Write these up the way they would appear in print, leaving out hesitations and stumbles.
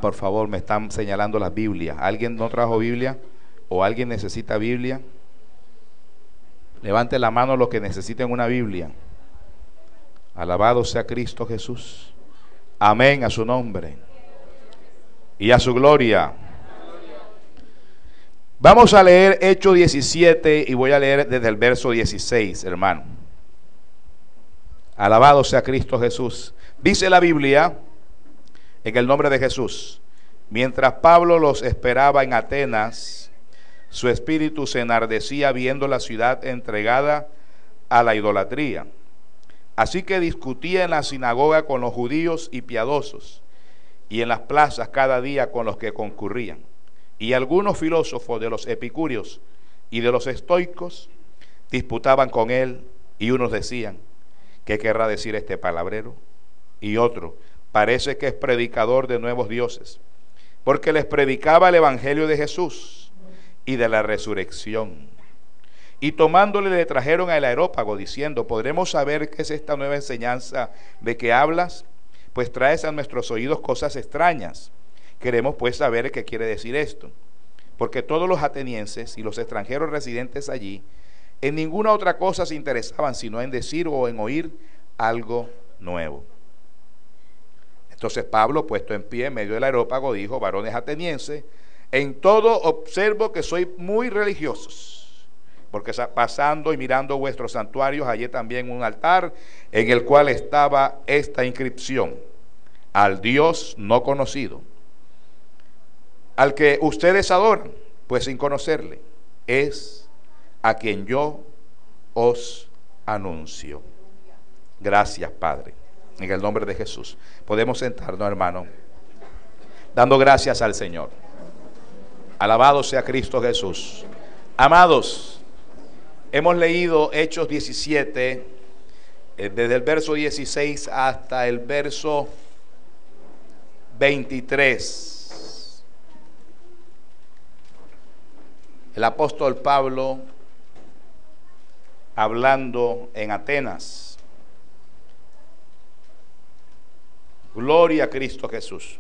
Por favor, me están señalando las Biblias. ¿Alguien no trajo Biblia? ¿O alguien necesita Biblia? Levante la mano los que necesiten una Biblia. Alabado sea Cristo Jesús. Amén a su nombre y a su gloria. Vamos a leer Hechos 17 y voy a leer desde el verso 16, hermano. Alabado sea Cristo Jesús. Dice la Biblia, en el nombre de Jesús: mientras Pablo los esperaba en Atenas, su espíritu se enardecía viendo la ciudad entregada a la idolatría. Así que discutía en la sinagoga con los judíos y piadosos, y en las plazas cada día con los que concurrían. Y algunos filósofos de los epicúreos y de los estoicos disputaban con él, y unos decían: ¿qué querrá decir este palabrero? Y otro: parece que es predicador de nuevos dioses, porque les predicaba el evangelio de Jesús y de la resurrección. Y tomándole le trajeron al Areópago, diciendo: ¿podremos saber qué es esta nueva enseñanza de que hablas? Pues traes a nuestros oídos cosas extrañas. Queremos pues saber qué quiere decir esto. Porque todos los atenienses y los extranjeros residentes allí en ninguna otra cosa se interesaban, sino en decir o en oír algo nuevo. Entonces Pablo, puesto en pie en medio del Areópago, dijo: varones atenienses, en todo observo que sois muy religiosos, porque pasando y mirando vuestros santuarios hallé también un altar en el cual estaba esta inscripción: al Dios no conocido, al que ustedes adoran, pues sin conocerle, es a quien yo os anuncio. Gracias, Padre, en el nombre de Jesús. Podemos sentarnos, hermano, dando gracias al Señor. Alabado sea Cristo Jesús. Amados, hemos leído Hechos 17, desde el verso 16 hasta el verso 23. El apóstol Pablo hablando en Atenas. Gloria a Cristo Jesús.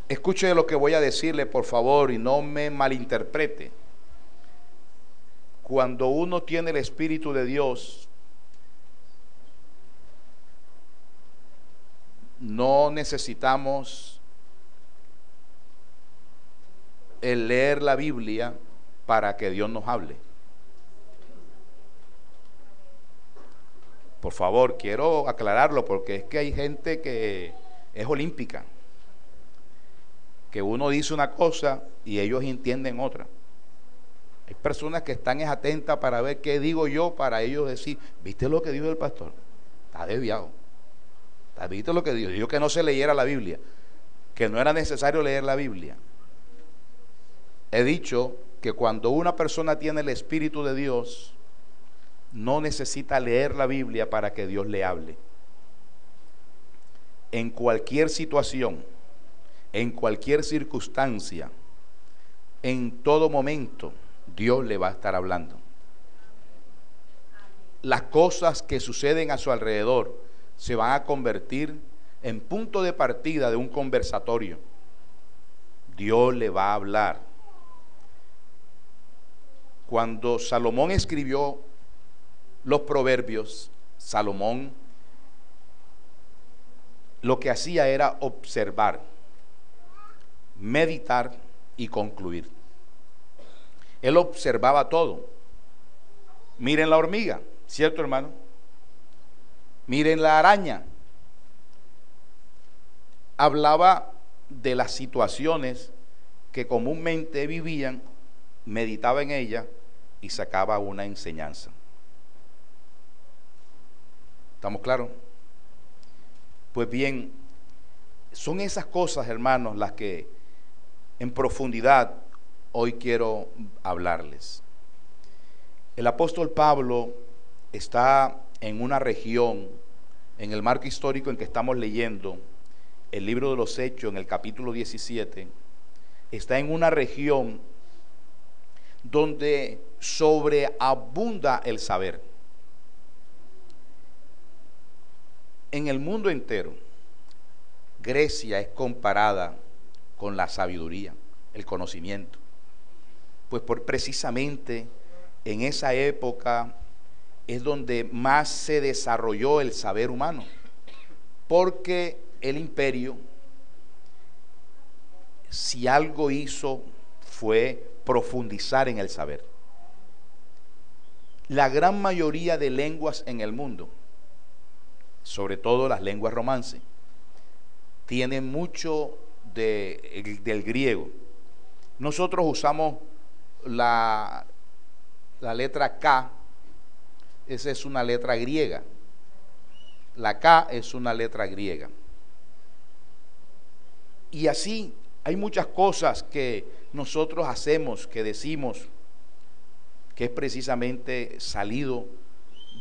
Escuche lo que voy a decirle, por favor, y no me malinterprete. Cuando uno tiene el Espíritu de Dios, no necesitamos el leer la Biblia para que Dios nos hable. Por favor, quiero aclararlo, porque es que hay gente que es olímpica, que uno dice una cosa y ellos entienden otra. Hay personas que están atentas para ver qué digo yo, para ellos decir: ¿viste lo que dijo el pastor? Está desviado. ¿Viste lo que dijo? Dijo que no se leyera la Biblia, que no era necesario leer la Biblia. He dicho que cuando una persona tiene el Espíritu de Dios, no necesita leer la Biblia para que Dios le hable. En cualquier situación, en cualquier circunstancia, en todo momento, Dios le va a estar hablando. Las cosas que suceden a su alrededor se van a convertir en punto de partida de un conversatorio. Dios le va a hablar. Cuando Salomón escribió los proverbios, Salomón lo que hacía era observar, meditar y concluir. Él observaba todo. Miren la hormiga, ¿cierto, hermano? Miren la araña. Hablaba de las situaciones que comúnmente vivían, meditaba en ellas y sacaba una enseñanza. ¿Estamos claros? Pues bien, son esas cosas, hermanos, las que en profundidad hoy quiero hablarles. El apóstol Pablo está en una región, en el marco histórico en que estamos leyendo el libro de los Hechos, en el capítulo 17, está en una región donde sobreabunda el saber. En el mundo entero, Grecia es comparada con la sabiduría, el conocimiento. Pues precisamente en esa época es donde más se desarrolló el saber humano, porque el imperio, si algo hizo, fue profundizar en el saber. La gran mayoría de lenguas en el mundo, sobre todo las lenguas romance, tienen mucho del griego. Nosotros usamos la letra K, esa es una letra griega. La K es una letra griega. Y así hay muchas cosas que nosotros hacemos, que decimos, que es precisamente salido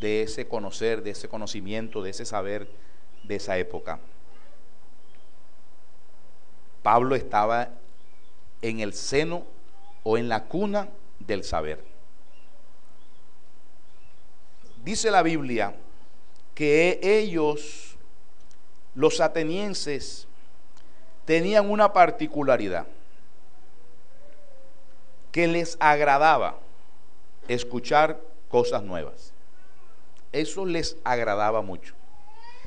de ese conocer, de ese conocimiento, de ese saber de esa época. Pablo estaba en el seno o en la cuna del saber. Dice la Biblia que ellos, los atenienses, tenían una particularidad, que les agradaba escuchar cosas nuevas. Eso les agradaba mucho.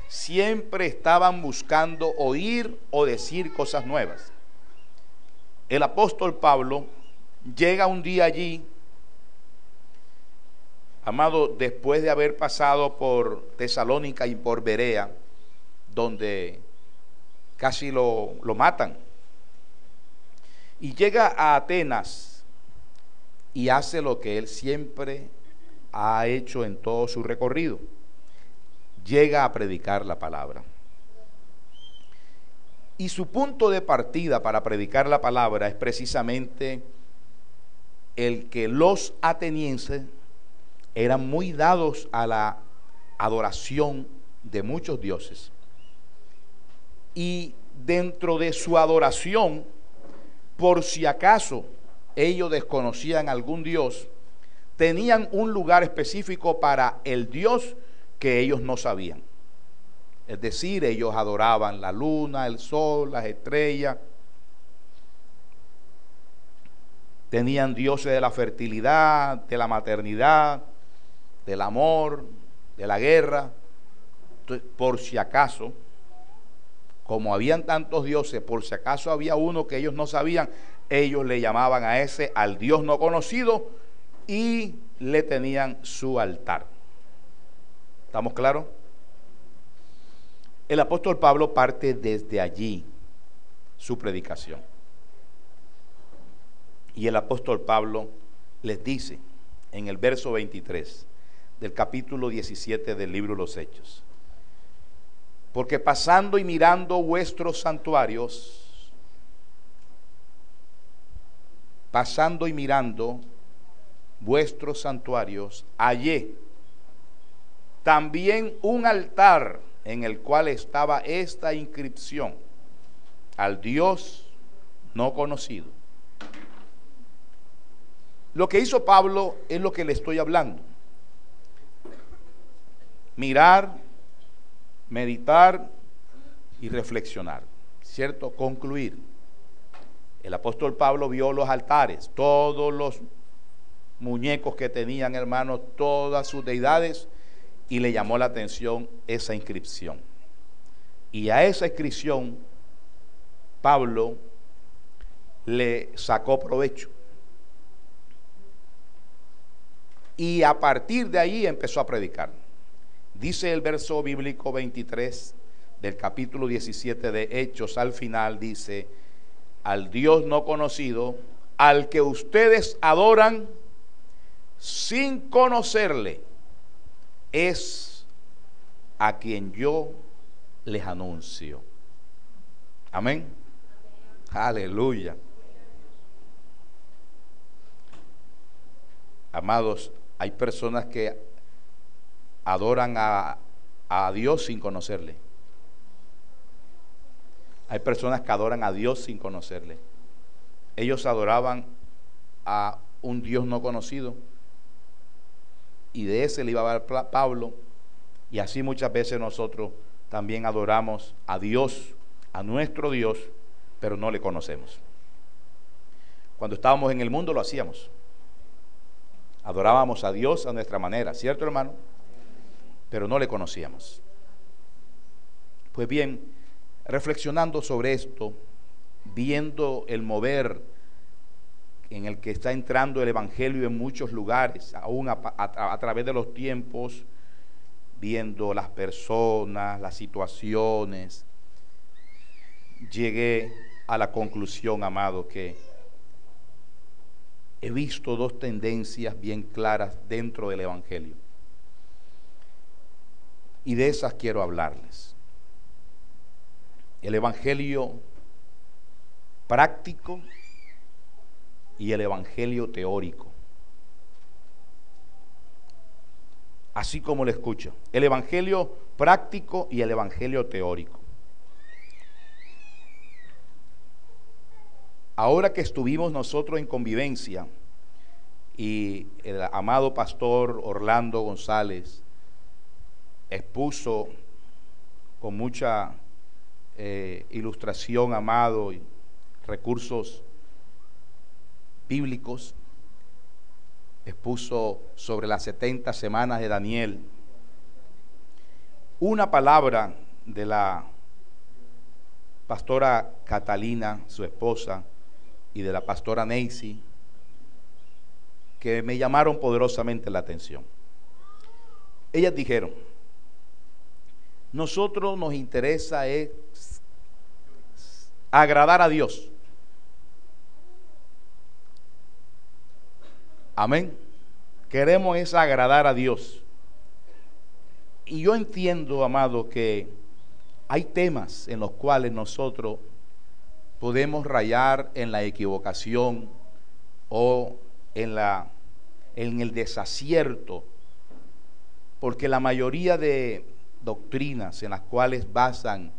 Siempre estaban buscando oír o decir cosas nuevas. El apóstol Pablo llega un día allí, amado, después de haber pasado por Tesalónica y por Berea, donde casi lo matan, y llega a Atenas y hace lo que él siempre ha hecho en todo su recorrido: llega a predicar la palabra. Y su punto de partida para predicar la palabra es precisamente el que los atenienses eran muy dados a la adoración de muchos dioses. Y dentro de su adoración, por si acaso ellos desconocían algún dios, tenían un lugar específico para el dios que ellos no sabían. Es decir, ellos adoraban la luna, el sol, las estrellas. Tenían dioses de la fertilidad, de la maternidad, del amor, de la guerra. Entonces, por si acaso, como habían tantos dioses, por si acaso había uno que ellos no sabían, ellos le llamaban a ese al Dios no conocido y le tenían su altar. ¿Estamos claros? El apóstol Pablo parte desde allí su predicación. Y el apóstol Pablo les dice en el verso 23 del capítulo 17 del libro de los Hechos: porque pasando y mirando vuestros santuarios, hallé también un altar en el cual estaba esta inscripción: al Dios no conocido. Lo que hizo Pablo es lo que le estoy hablando: mirar, meditar y reflexionar, ¿cierto? Concluir. El apóstol Pablo vio los altares, todos los muñecos que tenían, hermanos, todas sus deidades, y le llamó la atención esa inscripción. Y a esa inscripción Pablo le sacó provecho. Y a partir de ahí empezó a predicar. Dice el verso bíblico 23 del capítulo 17 de Hechos, al final dice: al Dios no conocido, al que ustedes adoran sin conocerle, es a quien yo les anuncio. Amén. Aleluya. Amados, hay personas que adoran a Dios sin conocerle. Hay personas que adoran a Dios sin conocerle. Ellos adoraban a un Dios no conocido, y de ese le iba a hablar Pablo. Y así muchas veces nosotros también adoramos a Dios a nuestro Dios, pero no le conocemos. Cuando estábamos en el mundo lo hacíamos. Adorábamos a Dios a nuestra manera, ¿cierto, hermano? Pero no le conocíamos. Pues bien, reflexionando sobre esto, viendo el mover en el que está entrando el Evangelio en muchos lugares, aún a través de los tiempos, viendo las personas, las situaciones, llegué a la conclusión, amado, que he visto dos tendencias bien claras dentro del Evangelio. Y de esas quiero hablarles. El Evangelio práctico y el Evangelio teórico. Así como lo escucho. El Evangelio práctico y el Evangelio teórico. Ahora que estuvimos nosotros en convivencia y el amado pastor Orlando González expuso con mucha ilustración, amado, y recursos bíblicos, expuso sobre las 70 semanas de Daniel, una palabra de la pastora Catalina, su esposa, y de la pastora Neisy, que me llamaron poderosamente la atención. Ellas dijeron: nosotros nos interesa es agradar a Dios. Amén. Queremos es agradar a Dios. Y yo entiendo, amado, que hay temas en los cuales nosotros podemos rayar en la equivocación o en el desacierto, porque la mayoría de doctrinas en las cuales basan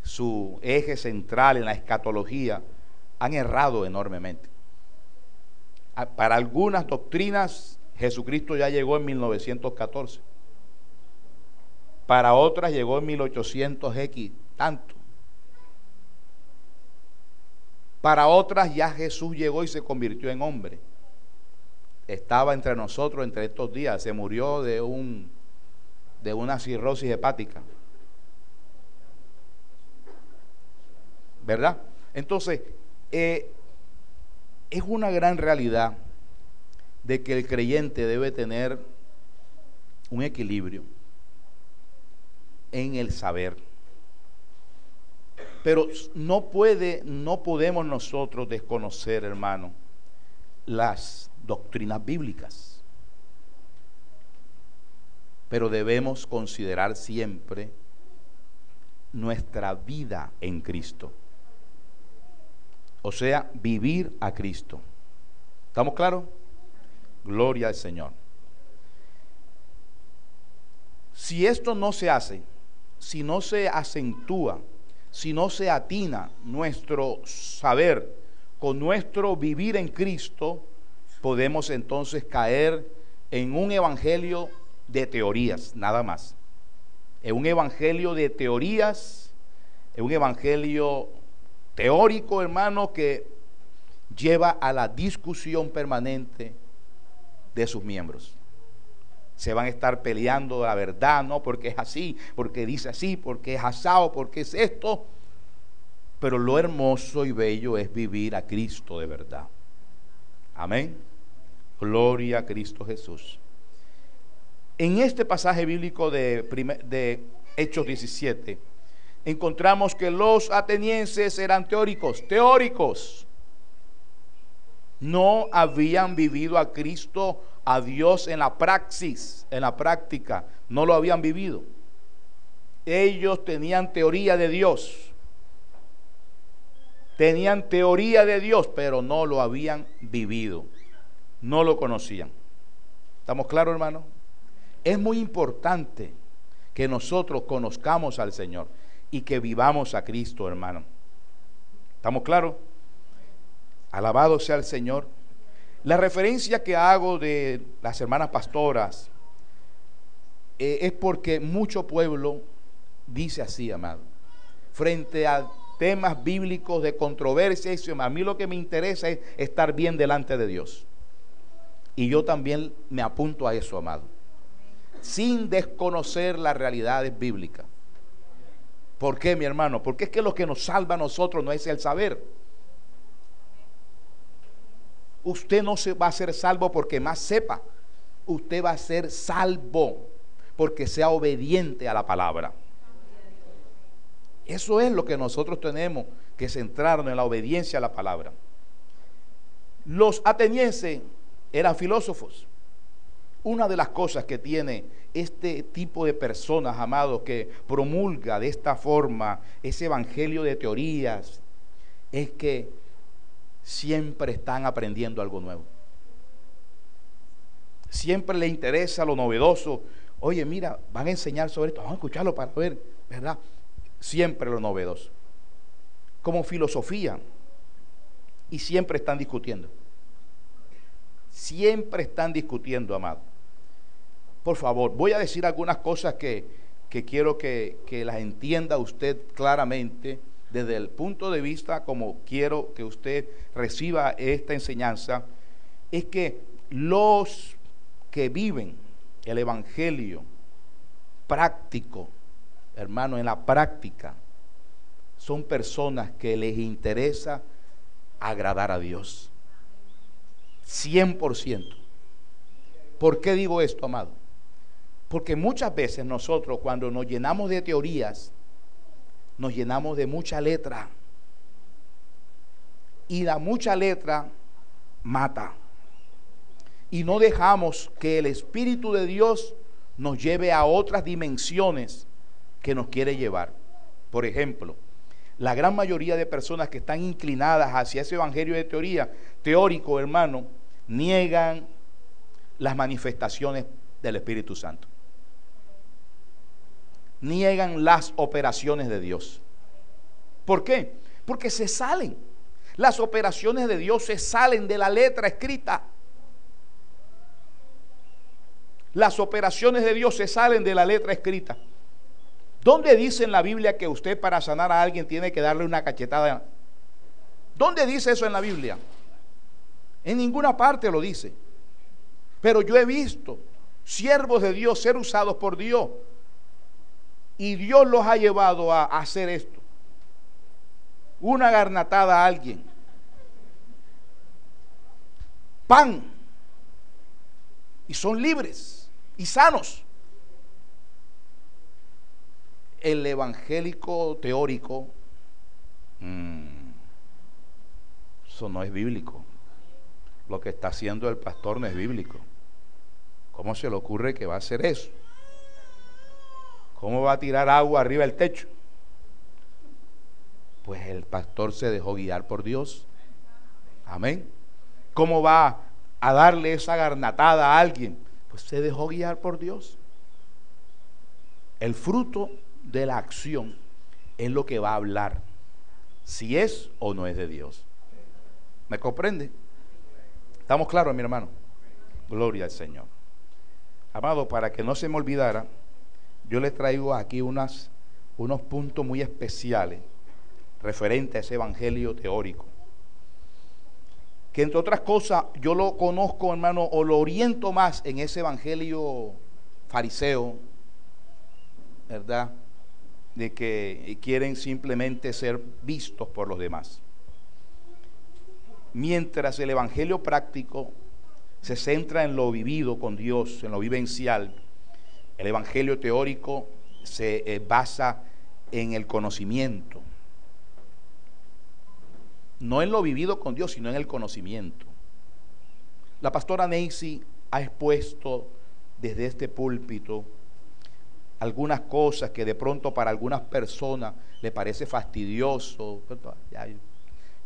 su eje central en la escatología han errado enormemente. Para algunas doctrinas Jesucristo ya llegó en 1914, para otras llegó en 1800x tanto, para otras ya Jesús llegó y se convirtió en hombre. Estaba entre nosotros entre estos días, se murió de una cirrosis hepática, ¿verdad? Entonces, es una gran realidad de que el creyente debe tener un equilibrio en el saber. Pero no podemos nosotros desconocer, hermano, las doctrinas bíblicas. Pero debemos considerar siempre nuestra vida en Cristo. O sea, vivir a Cristo. ¿Estamos claros? Gloria al Señor. Si esto no se hace, si no se acentúa, si no se atina nuestro saber con nuestro vivir en Cristo, podemos entonces caer en un evangelio de teorías, nada más. En un evangelio de teorías, en un evangelio teórico, hermano, que lleva a la discusión permanente de sus miembros. Se van a estar peleando la verdad, no porque es así, porque dice así, porque es asado, porque es esto. Pero lo hermoso y bello es vivir a Cristo de verdad. Amén. Gloria a Cristo Jesús. En este pasaje bíblico de Hechos 17, encontramos que los atenienses eran teóricos. No habían vivido a Cristo, a Dios en la praxis, en la práctica, no lo habían vivido. Ellos tenían teoría de Dios. Tenían teoría de Dios, pero no lo habían vivido. No lo conocían. ¿Estamos claros, hermano? Es muy importante que nosotros conozcamos al Señor y que vivamos a Cristo, hermano. ¿Estamos claros? Alabado sea el Señor. La referencia que hago de las hermanas pastoras es porque mucho pueblo dice así, amado: frente a temas bíblicos de controversia. A mí lo que me interesa es estar bien delante de Dios. Y yo también me apunto a eso, amado, sin desconocer las realidades bíblicas. ¿Por qué, mi hermano? Porque es que lo que nos salva a nosotros no es el saber. Usted no se va a ser salvo porque más sepa. Usted va a ser salvo porque sea obediente a la palabra. Eso es lo que nosotros tenemos que centrarnos en, la obediencia a la palabra. Los atenienses eran filósofos. Una de las cosas que tiene este tipo de personas, amados, que promulga de esta forma ese evangelio de teorías, es que siempre están aprendiendo algo nuevo. Siempre les interesa lo novedoso. Oye, mira, van a enseñar sobre esto, vamos a escucharlo para ver, ¿verdad? Siempre lo novedoso. Como filosofía. Y siempre están discutiendo. Siempre están discutiendo, amado. Por favor, voy a decir algunas cosas que quiero que las entienda usted claramente desde el punto de vista como quiero que usted reciba esta enseñanza. Es que los que viven el evangelio práctico, hermano, en la práctica, son personas que les interesa agradar a Dios 100%. ¿Por qué digo esto, amado? Porque muchas veces nosotros, cuando nos llenamos de teorías, nos llenamos de mucha letra, y la mucha letra mata, y no dejamos que el Espíritu de Dios nos lleve a otras dimensiones que nos quiere llevar. Por ejemplo, la gran mayoría de personas que están inclinadas hacia ese evangelio de teoría, teórico, hermano, niegan las manifestaciones del Espíritu Santo. Niegan las operaciones de Dios. ¿Por qué? Porque se salen. Las operaciones de Dios se salen de la letra escrita. Las operaciones de Dios se salen de la letra escrita. ¿Dónde dice en la Biblia que usted para sanar a alguien tiene que darle una cachetada? ¿Dónde dice eso en la Biblia? En ninguna parte lo dice. Pero yo he visto siervos de Dios ser usados por Dios, y Dios los ha llevado a hacer esto. Una garnatada a alguien. Pan. Y son libres y sanos. El evangélico teórico, eso no es bíblico. Lo que está haciendo el pastor no es bíblico. ¿Cómo se le ocurre que va a hacer eso? ¿Cómo va a tirar agua arriba del techo? Pues el pastor se dejó guiar por Dios. Amén. ¿Cómo va a darle esa garnatada a alguien? Pues se dejó guiar por Dios. El fruto de la acción es lo que va a hablar si es o no es de Dios. ¿Me comprende? ¿Estamos claros, mi hermano? Gloria al Señor. Amado, para que no se me olvidara, yo les traigo aquí unos puntos muy especiales referente a ese evangelio teórico, que entre otras cosas yo lo conozco, hermano, o lo oriento más en ese evangelio fariseo, ¿verdad? De que quieren simplemente ser vistos por los demás. Mientras el evangelio práctico se centra en lo vivido con Dios, en lo vivencial, el evangelio teórico se basa en el conocimiento. No en lo vivido con Dios, sino en el conocimiento. La pastora Neisy ha expuesto desde este púlpito algunas cosas que de pronto para algunas personas le parece fastidioso.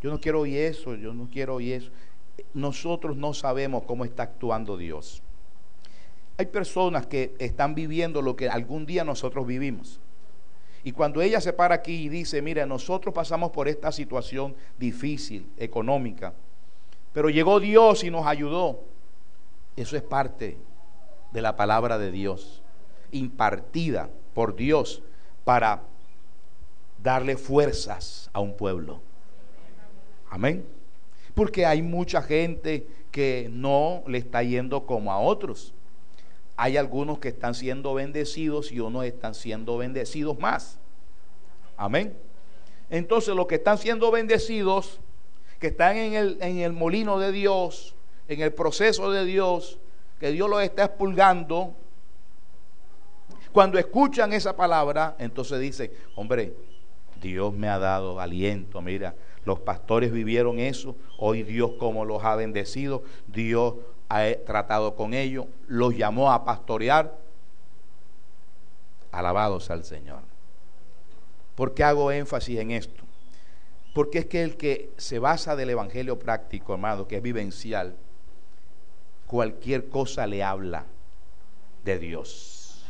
Yo no quiero oír eso, yo no quiero oír eso. Nosotros no sabemos cómo está actuando Dios. Hay personas que están viviendo lo que algún día nosotros vivimos. Y cuando ella se para aquí y dice, mira, nosotros pasamos por esta situación difícil, económica, pero llegó Dios y nos ayudó. Eso es parte de la palabra de Dios, impartida por Dios para darle fuerzas a un pueblo. Amén. Porque hay mucha gente que no le está yendo como a otros. Hay algunos que están siendo bendecidos y unos están siendo bendecidos más. Amén. Entonces los que están siendo bendecidos, que están en el molino de Dios, en el proceso de Dios, que Dios los está expulgando, cuando escuchan esa palabra, entonces dicen, hombre, Dios me ha dado aliento. Mira, los pastores vivieron eso, hoy Dios como los ha bendecido, Dios ha tratado con ellos, los llamó a pastorear. Alabados al Señor. ¿Por qué hago énfasis en esto? Porque es que el que se basa del evangelio práctico, hermano, que es vivencial, cualquier cosa le habla de Dios.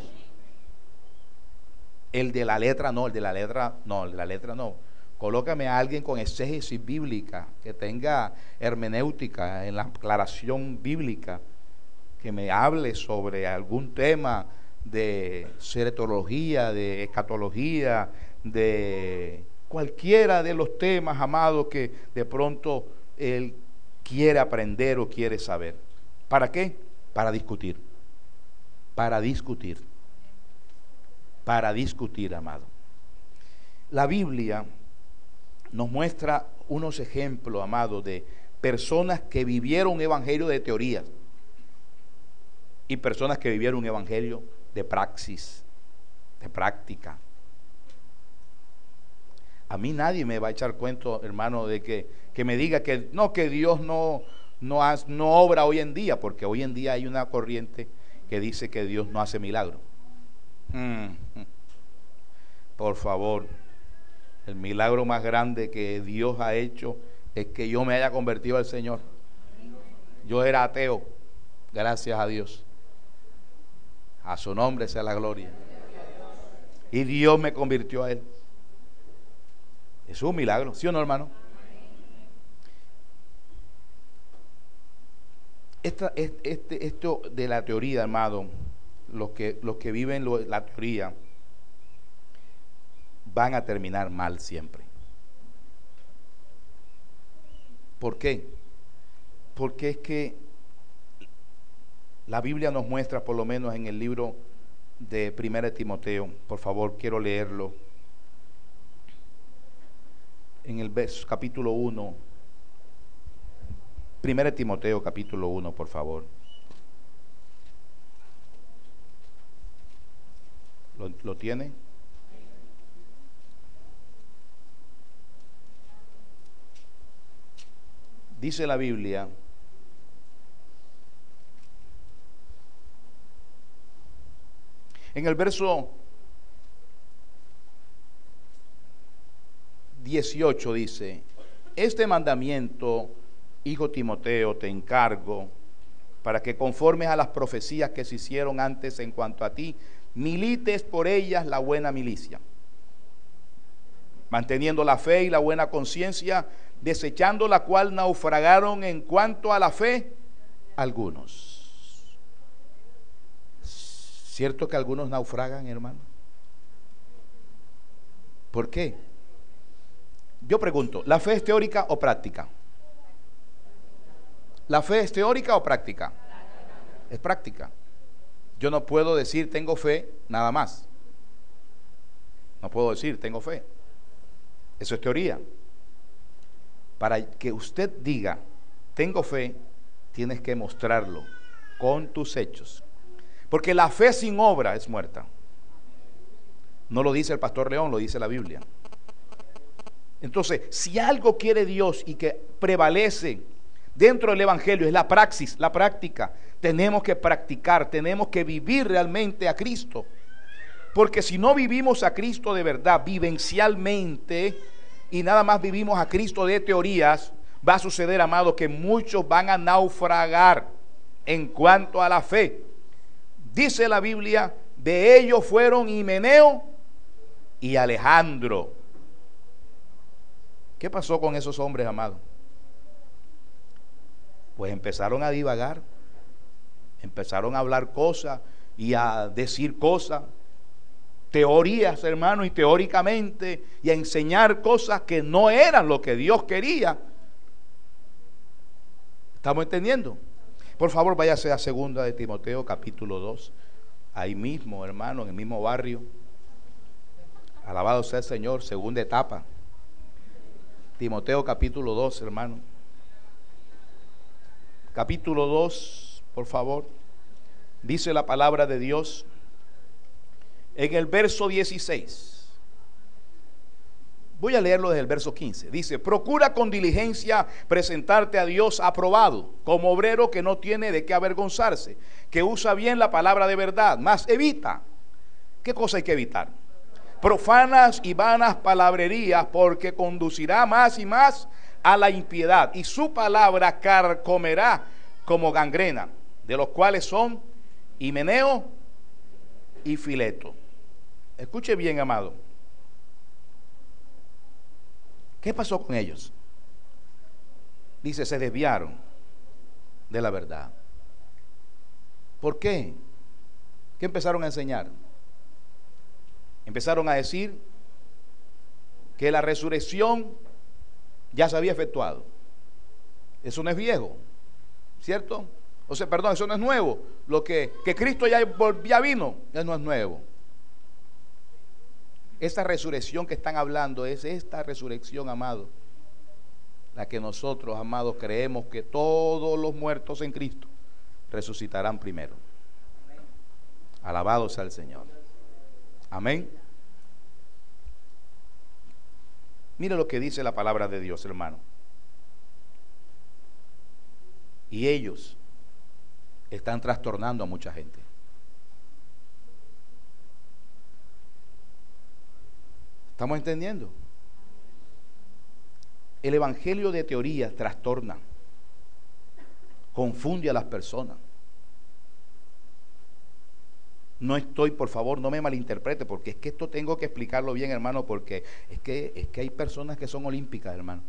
El de la letra no, el de la letra no. Colócame a alguien con exégesis bíblica, que tenga hermenéutica en la aclaración bíblica, que me hable sobre algún tema de ceretología, de escatología, de cualquiera de los temas, amados, que de pronto él quiere aprender o quiere saber. ¿Para qué? Para discutir. Para discutir. Para discutir, amado. La Biblia nos muestra unos ejemplos, amado, de personas que vivieron un evangelio de teoría y personas que vivieron un evangelio de praxis, de práctica. A mí nadie me va a echar cuento, hermano, de que me diga que no, que Dios no obra hoy en día, porque hoy en día hay una corriente que dice que Dios no hace milagros. Por favor, el milagro más grande que Dios ha hecho es que yo me haya convertido al Señor. Yo era ateo, gracias a Dios. A su nombre sea la gloria. Y Dios me convirtió a Él. Es un milagro, ¿sí o no, hermano? Esto de la teoría, hermano, los que viven la teoría van a terminar mal siempre. ¿Por qué? Porque es que la Biblia nos muestra, por lo menos en el libro de 1 Timoteo, por favor, quiero leerlo, en el capítulo 1, 1 Timoteo capítulo 1, por favor. ¿Lo tiene? Dice la Biblia, en el verso 18 dice, este mandamiento, hijo Timoteo, te encargo, para que conformes a las profecías que se hicieron antes en cuanto a ti, milites por ellas la buena milicia, manteniendo la fe y la buena conciencia, desechando la cual naufragaron en cuanto a la fe algunos. ¿Cierto que algunos naufragan, hermano? ¿Por qué? Yo pregunto, ¿la fe es teórica o práctica? ¿La fe es teórica o práctica? Es práctica. Yo no puedo decir tengo fe nada más. No puedo decir tengo fe. Eso es teoría. Para que usted diga tengo fe, tienes que mostrarlo con tus hechos. Porque la fe sin obra es muerta. No lo dice el pastor León, lo dice la Biblia. Entonces, si algo quiere Dios y que prevalece dentro del evangelio es la praxis, la práctica. Tenemos que practicar, tenemos que vivir realmente a Cristo. Porque si no vivimos a Cristo de verdad, vivencialmente, y nada más vivimos a Cristo de teorías, va a suceder, amado, que muchos van a naufragar en cuanto a la fe. Dice la Biblia, de ellos fueron Himeneo y Alejandro. ¿Qué pasó con esos hombres, amados? Pues empezaron a divagar, empezaron a hablar cosas y a decir cosas teorías, hermano, y teóricamente, y a enseñar cosas que no eran lo que Dios quería. ¿Estamos entendiendo? Por favor, váyase a 2 de Timoteo, capítulo 2. Ahí mismo, hermano, en el mismo barrio. Alabado sea el Señor, segunda etapa. Timoteo, capítulo 2, hermano. Capítulo 2, por favor. Dice la palabra de Dios en el verso 16. Voy a leerlo desde el verso 15. Dice: procura con diligencia presentarte a Dios aprobado, como obrero que no tiene de qué avergonzarse, que usa bien la palabra de verdad, mas evita. ¿Qué cosa hay que evitar? Profanas y vanas palabrerías, porque conducirá más y más a la impiedad, y su palabra carcomerá como gangrena, de los cuales son Himeneo y Fileto. Escuche bien, amado. ¿Qué pasó con ellos? Dice, se desviaron de la verdad. ¿Por qué? ¿Qué empezaron a enseñar? Empezaron a decir que la resurrección ya se había efectuado. Eso no es viejo, ¿cierto? O sea, perdón, eso no es nuevo. Lo que Cristo ya vino, ya no es nuevo. Esta resurrección que están hablando es esta resurrección, amado, la que nosotros, amados, creemos que todos los muertos en Cristo resucitarán primero. Alabado sea el Señor. Amén. Mire lo que dice la palabra de Dios, hermano. Y ellos están trastornando a mucha gente. ¿Estamos entendiendo? El evangelio de teoría trastorna, confunde a las personas. No estoy, por favor, no me malinterprete, porque es que esto tengo que explicarlo bien, hermano, porque es que hay personas que son olímpicas, hermano,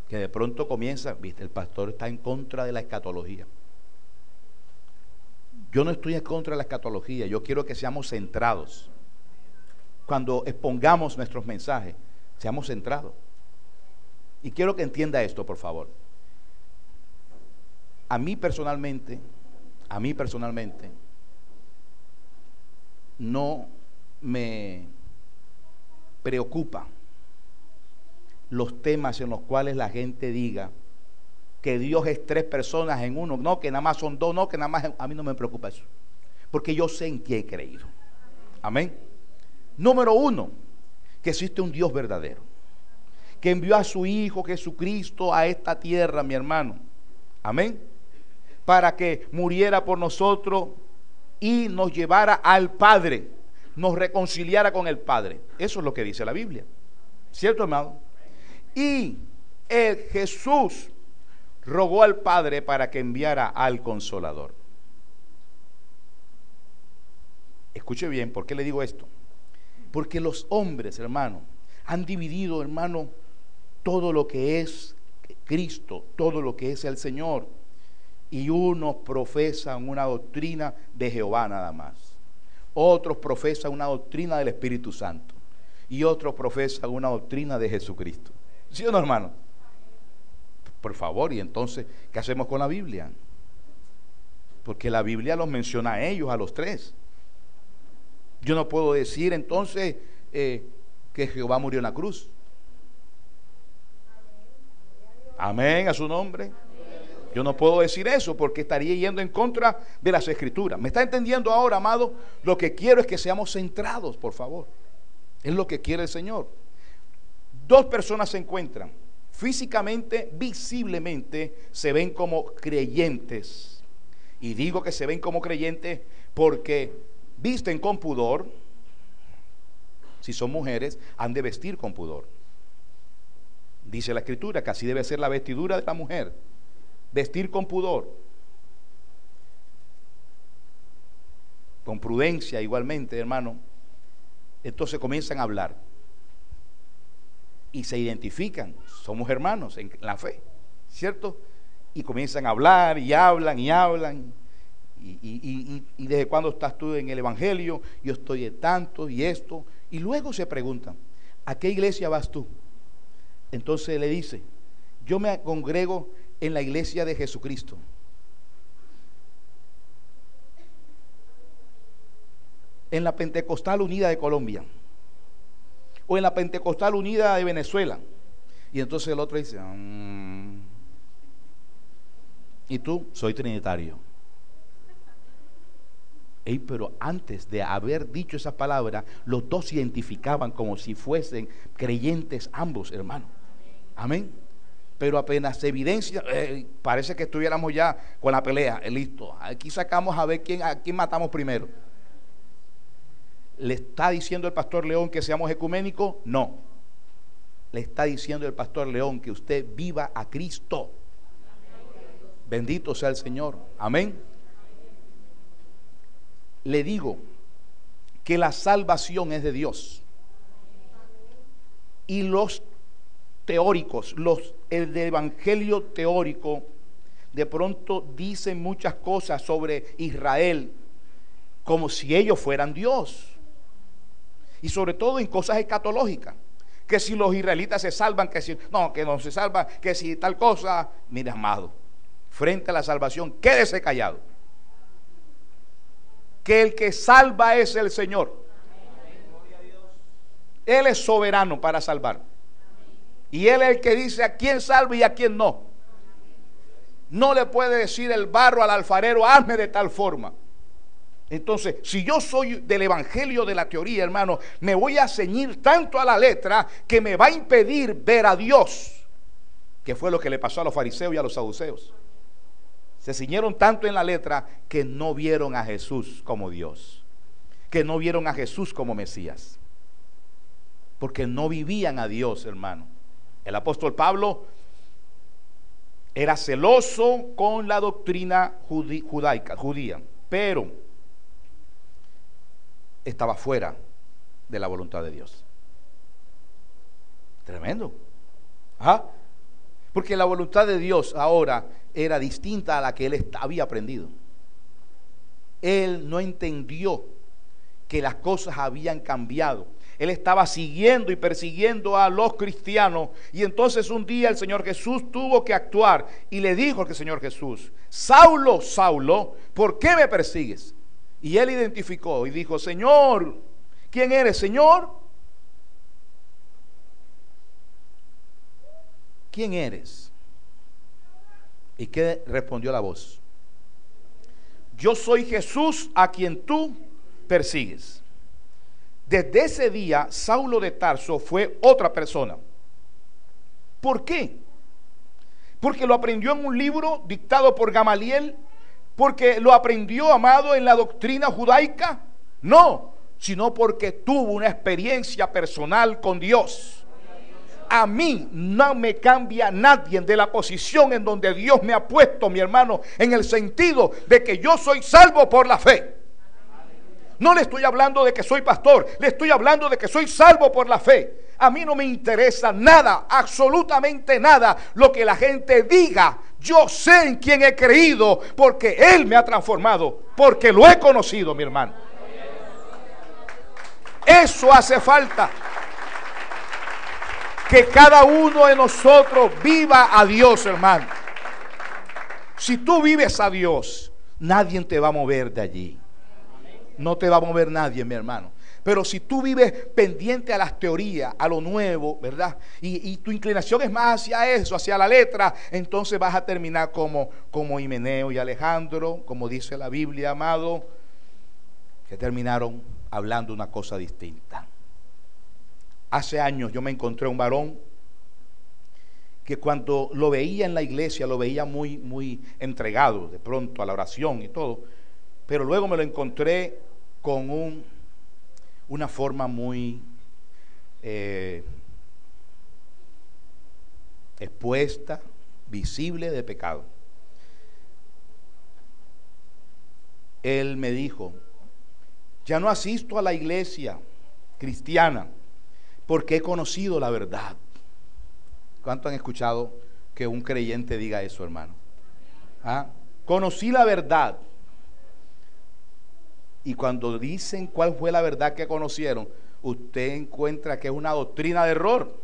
que de pronto comienza, viste, el pastor está en contra de la escatología. Yo no estoy en contra de la escatología, yo quiero que seamos centrados. Cuando expongamos nuestros mensajes, seamos centrados. Y quiero que entienda esto, por favor. A mí personalmente, no me preocupa los temas en los cuales la gente diga que Dios es 3 personas en uno, no, que nada más son 2, no, que nada más. A mí no me preocupa eso, porque yo sé en qué he creído. Amén. Número 1, que existe un Dios verdadero, que envió a su Hijo Jesucristo a esta tierra, mi hermano. Amén. Para que muriera por nosotros y nos llevara al Padre, nos reconciliara con el Padre. Eso es lo que dice la Biblia, ¿cierto, hermano? Y Jesús rogó al Padre para que enviara al Consolador. Escuche bien, ¿por qué le digo esto? Porque los hombres, hermano, han dividido, hermano, todo lo que es Cristo, todo lo que es el Señor. Y unos profesan una doctrina de Jehová nada más. Otros profesan una doctrina del Espíritu Santo. Y otros profesan una doctrina de Jesucristo. ¿Sí o no, hermano? Por favor, y entonces, ¿qué hacemos con la Biblia? Porque la Biblia los menciona a ellos, a los 3. Yo no puedo decir entonces que Jehová murió en la cruz. Amén, a su nombre. Yo no puedo decir eso porque estaría yendo en contra de las Escrituras. ¿Me está entendiendo ahora, amado? Lo que quiero es que seamos centrados, por favor. Es lo que quiere el Señor. 2 personas se encuentran. Físicamente, visiblemente, se ven como creyentes. Y digo que se ven como creyentes porque visten con pudor. Si son mujeres, han de vestir con pudor. Dice la Escritura que así debe ser la vestidura de la mujer. Vestir con pudor, con prudencia igualmente, hermano. Entonces comienzan a hablar y se identifican, somos hermanos en la fe, ¿cierto? Y comienzan a hablar y hablan y hablan y desde cuándo estás tú en el evangelio. Yo estoy de tanto y esto. Y luego se preguntan, ¿a qué iglesia vas tú? Entonces le dice, yo me congrego en la iglesia de Jesucristo. En la Pentecostal Unida de Colombia, o en la Pentecostal Unida de Venezuela. Y entonces el otro dice, ¿y tú? Soy trinitario. Pero antes de haber dicho esa palabra, los dos se identificaban como si fuesen creyentes ambos, hermano. Amén. Pero apenas se evidencia, parece que estuviéramos ya con la pelea, listo. Aquí sacamos a ver a quién matamos primero. ¿Le está diciendo el pastor León que seamos ecuménicos? No. Le está diciendo el pastor León que usted viva a Cristo. Bendito sea el Señor. Amén. Le digo que la salvación es de Dios. Y los teóricos, el del evangelio teórico, de pronto dicen muchas cosas sobre Israel como si ellos fueran Dios. Y sobre todo en cosas escatológicas, que si los israelitas se salvan, que no se salvan, que si tal cosa. Mire, amado, frente a la salvación, quédese callado, que el que salva es el Señor. Él es soberano para salvar, y Él es el que dice a quién salva y a quién no. No le puede decir el barro al alfarero, hazme de tal forma. Entonces, si yo soy del evangelio de la teoría, hermano, me voy a ceñir tanto a la letra que me va a impedir ver a Dios, que fue lo que le pasó a los fariseos y a los saduceos. Se ciñeron tanto en la letra que no vieron a Jesús como Dios, que no vieron a Jesús como Mesías, porque no vivían a Dios, hermano. El apóstol Pablo era celoso con la doctrina judía, pero estaba fuera de la voluntad de Dios. Tremendo. Porque la voluntad de Dios ahora era distinta a la que él había aprendido. Él no entendió que las cosas habían cambiado. Él estaba siguiendo y persiguiendo a los cristianos, y entonces un día el Señor Jesús tuvo que actuar y le dijo al Señor Jesús, Saulo, Saulo, ¿por qué me persigues? Y él identificó y dijo, Señor, ¿quién eres, Señor? ¿Quién eres? ¿Y qué respondió la voz? Yo soy Jesús a quien tú persigues. Desde ese día, Saulo de Tarso fue otra persona. ¿Por qué? Porque lo aprendió en un libro dictado por Gamaliel. Porque lo aprendió, amado, en la doctrina judaica. No, sino porque tuvo una experiencia personal con Dios. A mí no me cambia nadie de la posición en donde Dios me ha puesto, mi hermano, en el sentido de que yo soy salvo por la fe. No le estoy hablando de que soy pastor, le estoy hablando de que soy salvo por la fe. A mí no me interesa nada, absolutamente nada, lo que la gente diga. Yo sé en quién he creído, porque Él me ha transformado, porque lo he conocido, mi hermano. Eso hace falta. Que cada uno de nosotros viva a Dios, hermano. Si tú vives a Dios, nadie te va a mover de allí. No te va a mover nadie, mi hermano. Pero si tú vives pendiente a las teorías, a lo nuevo, ¿verdad? Y tu inclinación es más hacia eso, hacia la letra, entonces vas a terminar como Himeneo y Alejandro, como dice la Biblia, amado, que terminaron hablando una cosa distinta. Hace años yo me encontré un varón que cuando lo veía en la iglesia, lo veía muy entregado de pronto a la oración y todo, pero luego me lo encontré con una forma muy expuesta, visible de pecado. Él me dijo, ya no asisto a la iglesia cristiana porque he conocido la verdad. ¿Cuánto han escuchado que un creyente diga eso, hermano? Conocí la verdad Y cuando dicen cuál fue la verdad que conocieron, usted encuentra que es una doctrina de error.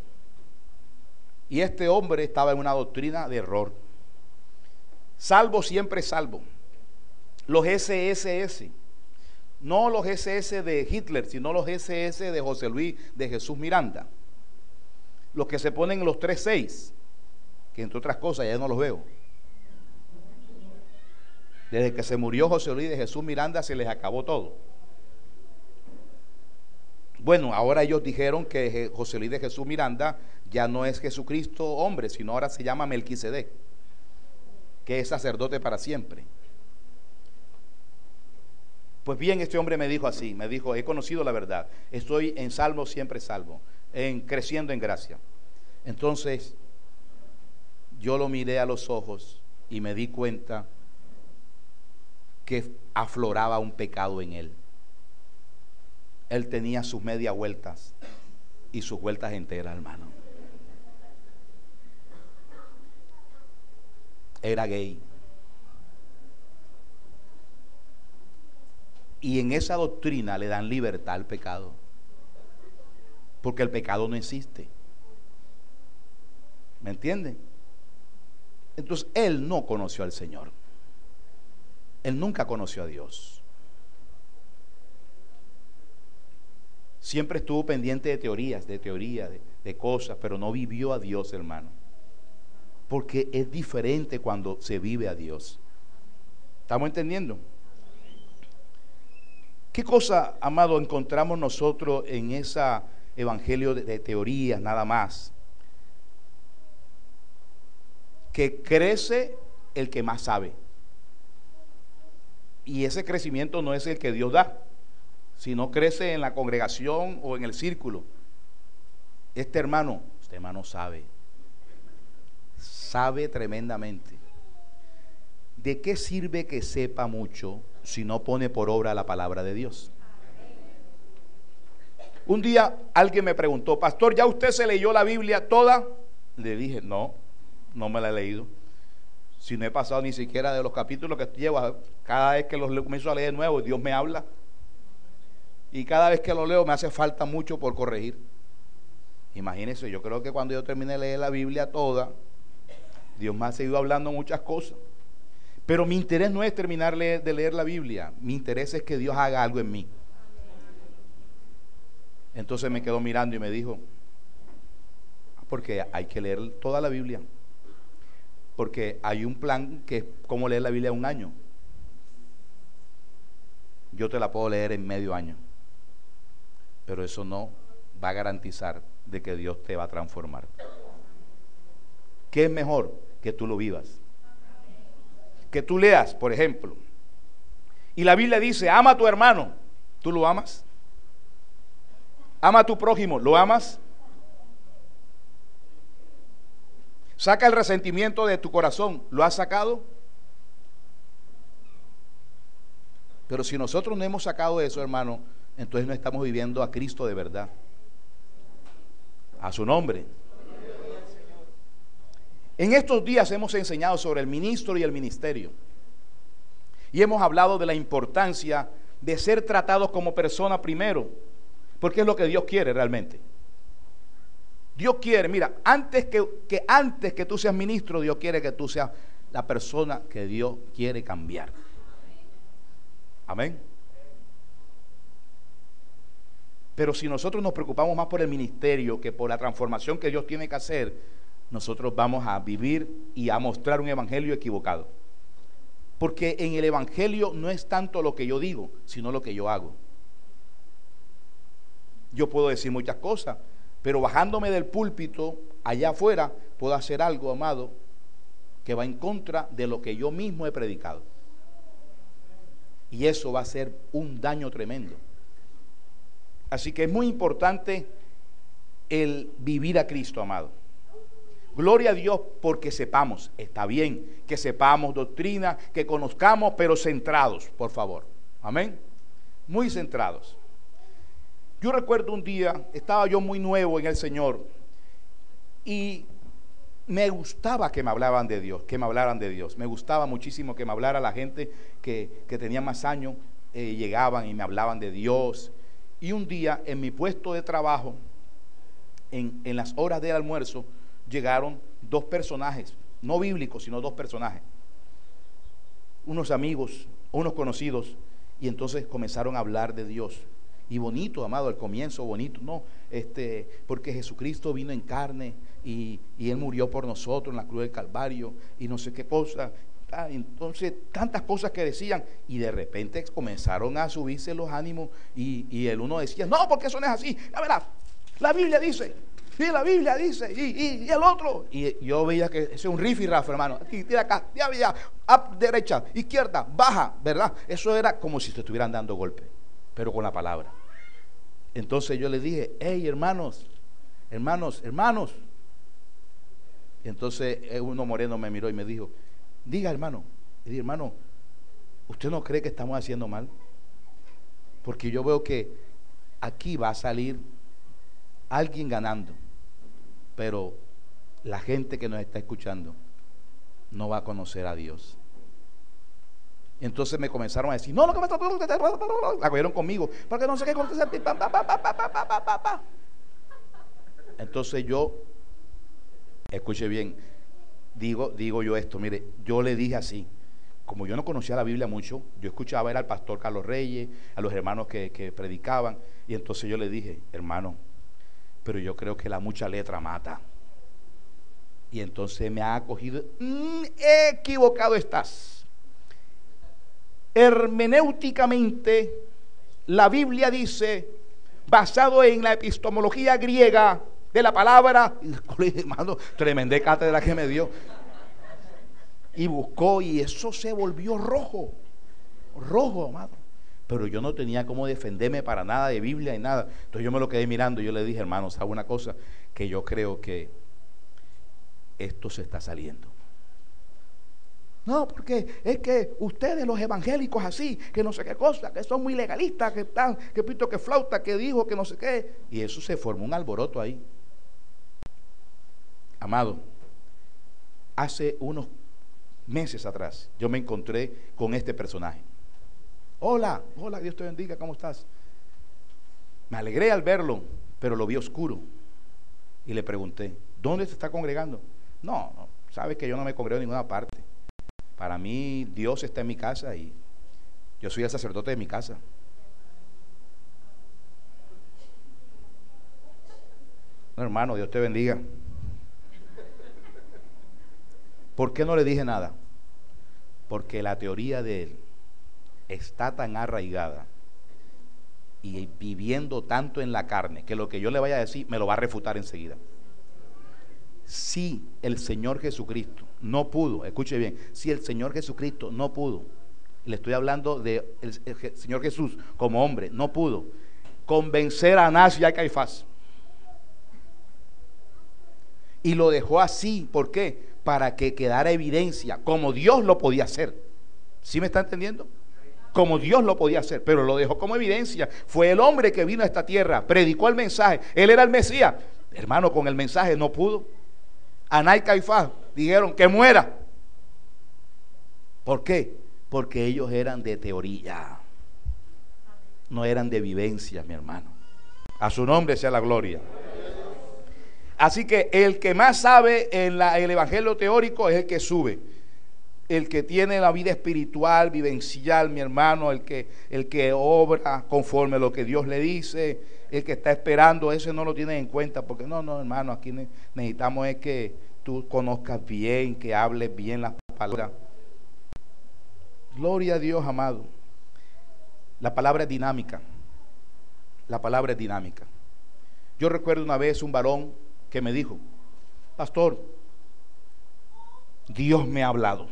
Y este hombre estaba en una doctrina de error. Salvo siempre salvo. Los SSS. No los SS de Hitler, sino los SS de José Luis de Jesús Miranda. Los que se ponen los 3-6, que entre otras cosas ya no los veo. Desde que se murió José Luis de Jesús Miranda se les acabó todo. Bueno, ahora ellos dijeron que José Luis de Jesús Miranda ya no es Jesucristo hombre, sino ahora se llama Melquisedec, que es sacerdote para siempre. Pues bien, este hombre me dijo así, me dijo: he conocido la verdad, estoy en salvo, siempre salvo, creciendo en gracia. Entonces, yo lo miré a los ojos y me di cuenta que afloraba un pecado en él. Él tenía sus medias vueltas y sus vueltas enteras, hermano. Era gay. Y en esa doctrina le dan libertad al pecado, porque el pecado no existe. ¿Me entienden? Entonces él no conoció al Señor. Él nunca conoció a Dios. Siempre estuvo pendiente de teorías, de cosas, pero no vivió a Dios, hermano. Porque es diferente cuando se vive a Dios. ¿Estamos entendiendo? ¿Qué cosa, amado, encontramos nosotros en ese evangelio de teorías nada más? Que crece el que más sabe. Y ese crecimiento no es el que Dios da, sino crece en la congregación o en el círculo. Este hermano sabe tremendamente. ¿De qué sirve que sepa mucho si no pone por obra la palabra de Dios? Un día alguien me preguntó: pastor, ¿ya usted se leyó la Biblia toda? Le dije: no me la he leído. Si no he pasado ni siquiera de los capítulos que llevo. Cada vez que los comienzo a leer de nuevo, Dios me habla. Y cada vez que lo leo me hace falta mucho por corregir. Imagínense, yo creo que cuando yo terminé de leer la Biblia toda, Dios me ha seguido hablando muchas cosas. Pero mi interés no es terminar de leer la Biblia. Mi interés es que Dios haga algo en mí. Entonces me quedó mirando y me dijo: porque hay que leer toda la Biblia. Porque hay un plan que es como leer la Biblia en un año. Yo te la puedo leer en medio año, pero eso no va a garantizar de que Dios te va a transformar. ¿Qué es mejor? Que tú lo vivas. Que tú leas, por ejemplo, y la Biblia dice: ama a tu hermano. ¿Tú lo amas? Ama a tu prójimo. ¿Lo amas? Saca el resentimiento de tu corazón. ¿Lo has sacado? Pero si nosotros no hemos sacado eso, hermano, entonces no estamos viviendo a Cristo de verdad. A su nombre. En estos días hemos enseñado sobre el ministro y el ministerio. Y hemos hablado de la importancia de ser tratados como persona primero, porque es lo que Dios quiere realmente. Dios quiere, mira, antes que tú seas ministro, Dios quiere que tú seas la persona que Dios quiere cambiar. Amén. Pero si nosotros nos preocupamos más por el ministerio que por la transformación que Dios tiene que hacer, nosotros vamos a vivir y a mostrar un evangelio equivocado. Porque en el evangelio no es tanto lo que yo digo, sino lo que yo hago. Yo puedo decir muchas cosas, pero bajándome del púlpito allá afuera, puedo hacer algo, amado, que va en contra de lo que yo mismo he predicado. Y eso va a ser un daño tremendo. Así que es muy importante el vivir a Cristo, amado. Gloria a Dios porque sepamos, está bien, que sepamos doctrina, que conozcamos, pero centrados, por favor. Amén. Muy centrados. Yo recuerdo un día, estaba yo muy nuevo en el Señor y me gustaba que me hablaran de Dios, Me gustaba muchísimo que me hablara la gente que tenía más años llegaban y me hablaban de Dios. Y un día en mi puesto de trabajo, en las horas del almuerzo, llegaron dos personajes, no bíblicos, sino dos personajes, unos amigos, unos conocidos, y entonces comenzaron a hablar de Dios. Y bonito, amado, al comienzo bonito, no, porque Jesucristo vino en carne y Él murió por nosotros en la cruz del Calvario y no sé qué cosa. Entonces tantas cosas que decían, y de repente comenzaron a subirse los ánimos, y el uno decía, no, porque eso no es así, la verdad, la Biblia dice, y la Biblia dice, y el otro, y yo veía que ese es un rifirrafe, hermano, aquí, tira acá, tira allá, up, derecha, izquierda, baja, ¿verdad? Eso era como si te estuvieran dando golpes, pero con la palabra. Entonces yo les dije, hey, hermanos, y entonces uno moreno me miró y me dijo, diga, hermano. Y dije, hermano, ¿usted no cree que estamos haciendo mal? Porque yo veo que aquí va a salir alguien ganando, pero la gente que nos está escuchando no va a conocer a Dios. Entonces me comenzaron a decir, no, lo que me está, la cogieron conmigo, porque no sé qué, entonces yo, escuche bien, digo yo esto, mire, yo le dije así, como yo no conocía la Biblia mucho, yo escuchaba era al pastor Carlos Reyes, a los hermanos que predicaban, y entonces yo le dije, hermano, pero yo creo que la mucha letra mata. Y entonces me ha acogido, equivocado estás. Hermenéuticamente, la Biblia dice, basado en la epistemología griega de la palabra, hermano, tremenda cátedra que me dio, y buscó, y eso se volvió rojo, amado. Pero yo no tenía cómo defenderme para nada de Biblia y nada. Entonces yo me lo quedé mirando y yo le dije, hermano, ¿sabe una cosa? Que yo creo que esto se está saliendo. No, porque es que ustedes los evangélicos así, que no sé qué cosa, que son muy legalistas, que están, que pito, que flauta, que dijo, que no sé qué. Y eso se formó un alboroto ahí. Amado, hace unos meses atrás yo me encontré con este personaje. Hola, Dios te bendiga, ¿cómo estás? Me alegré al verlo, pero lo vi oscuro. Y le pregunté, ¿dónde se está congregando? No, sabes que yo no me congrego en ninguna parte. Para mí Dios está en mi casa y yo soy el sacerdote de mi casa. No, hermano, Dios te bendiga. ¿Por qué no le dije nada? Porque la teoría de él está tan arraigada y viviendo tanto en la carne que lo que yo le vaya a decir me lo va a refutar enseguida. Si el Señor Jesucristo no pudo, escuche bien, si el Señor Jesucristo no pudo, le estoy hablando del Señor Jesús como hombre, no pudo convencer a Anás y a Caifás, y lo dejó así, ¿por qué? Para que quedara evidencia, como Dios lo podía hacer. ¿Sí me está entendiendo? Como Dios lo podía hacer, pero lo dejó como evidencia. Fue el hombre que vino a esta tierra, predicó el mensaje, él era el Mesías. Hermano, con el mensaje no pudo. Anás y Caifás dijeron que muera. ¿Por qué? Porque ellos eran de teoría, no eran de vivencia, mi hermano. A su nombre sea la gloria. Así que el que más sabe en el evangelio teórico es el que sube, el que tiene la vida espiritual, vivencial, mi hermano, el que obra conforme a lo que Dios le dice, el que está esperando, ese no lo tiene en cuenta, porque no, hermano, aquí necesitamos es que tú conozcas bien, que hables bien las palabras. Gloria a Dios, amado. La palabra es dinámica. La palabra es dinámica. Yo recuerdo una vez un varón que me dijo, pastor, Dios me ha hablado.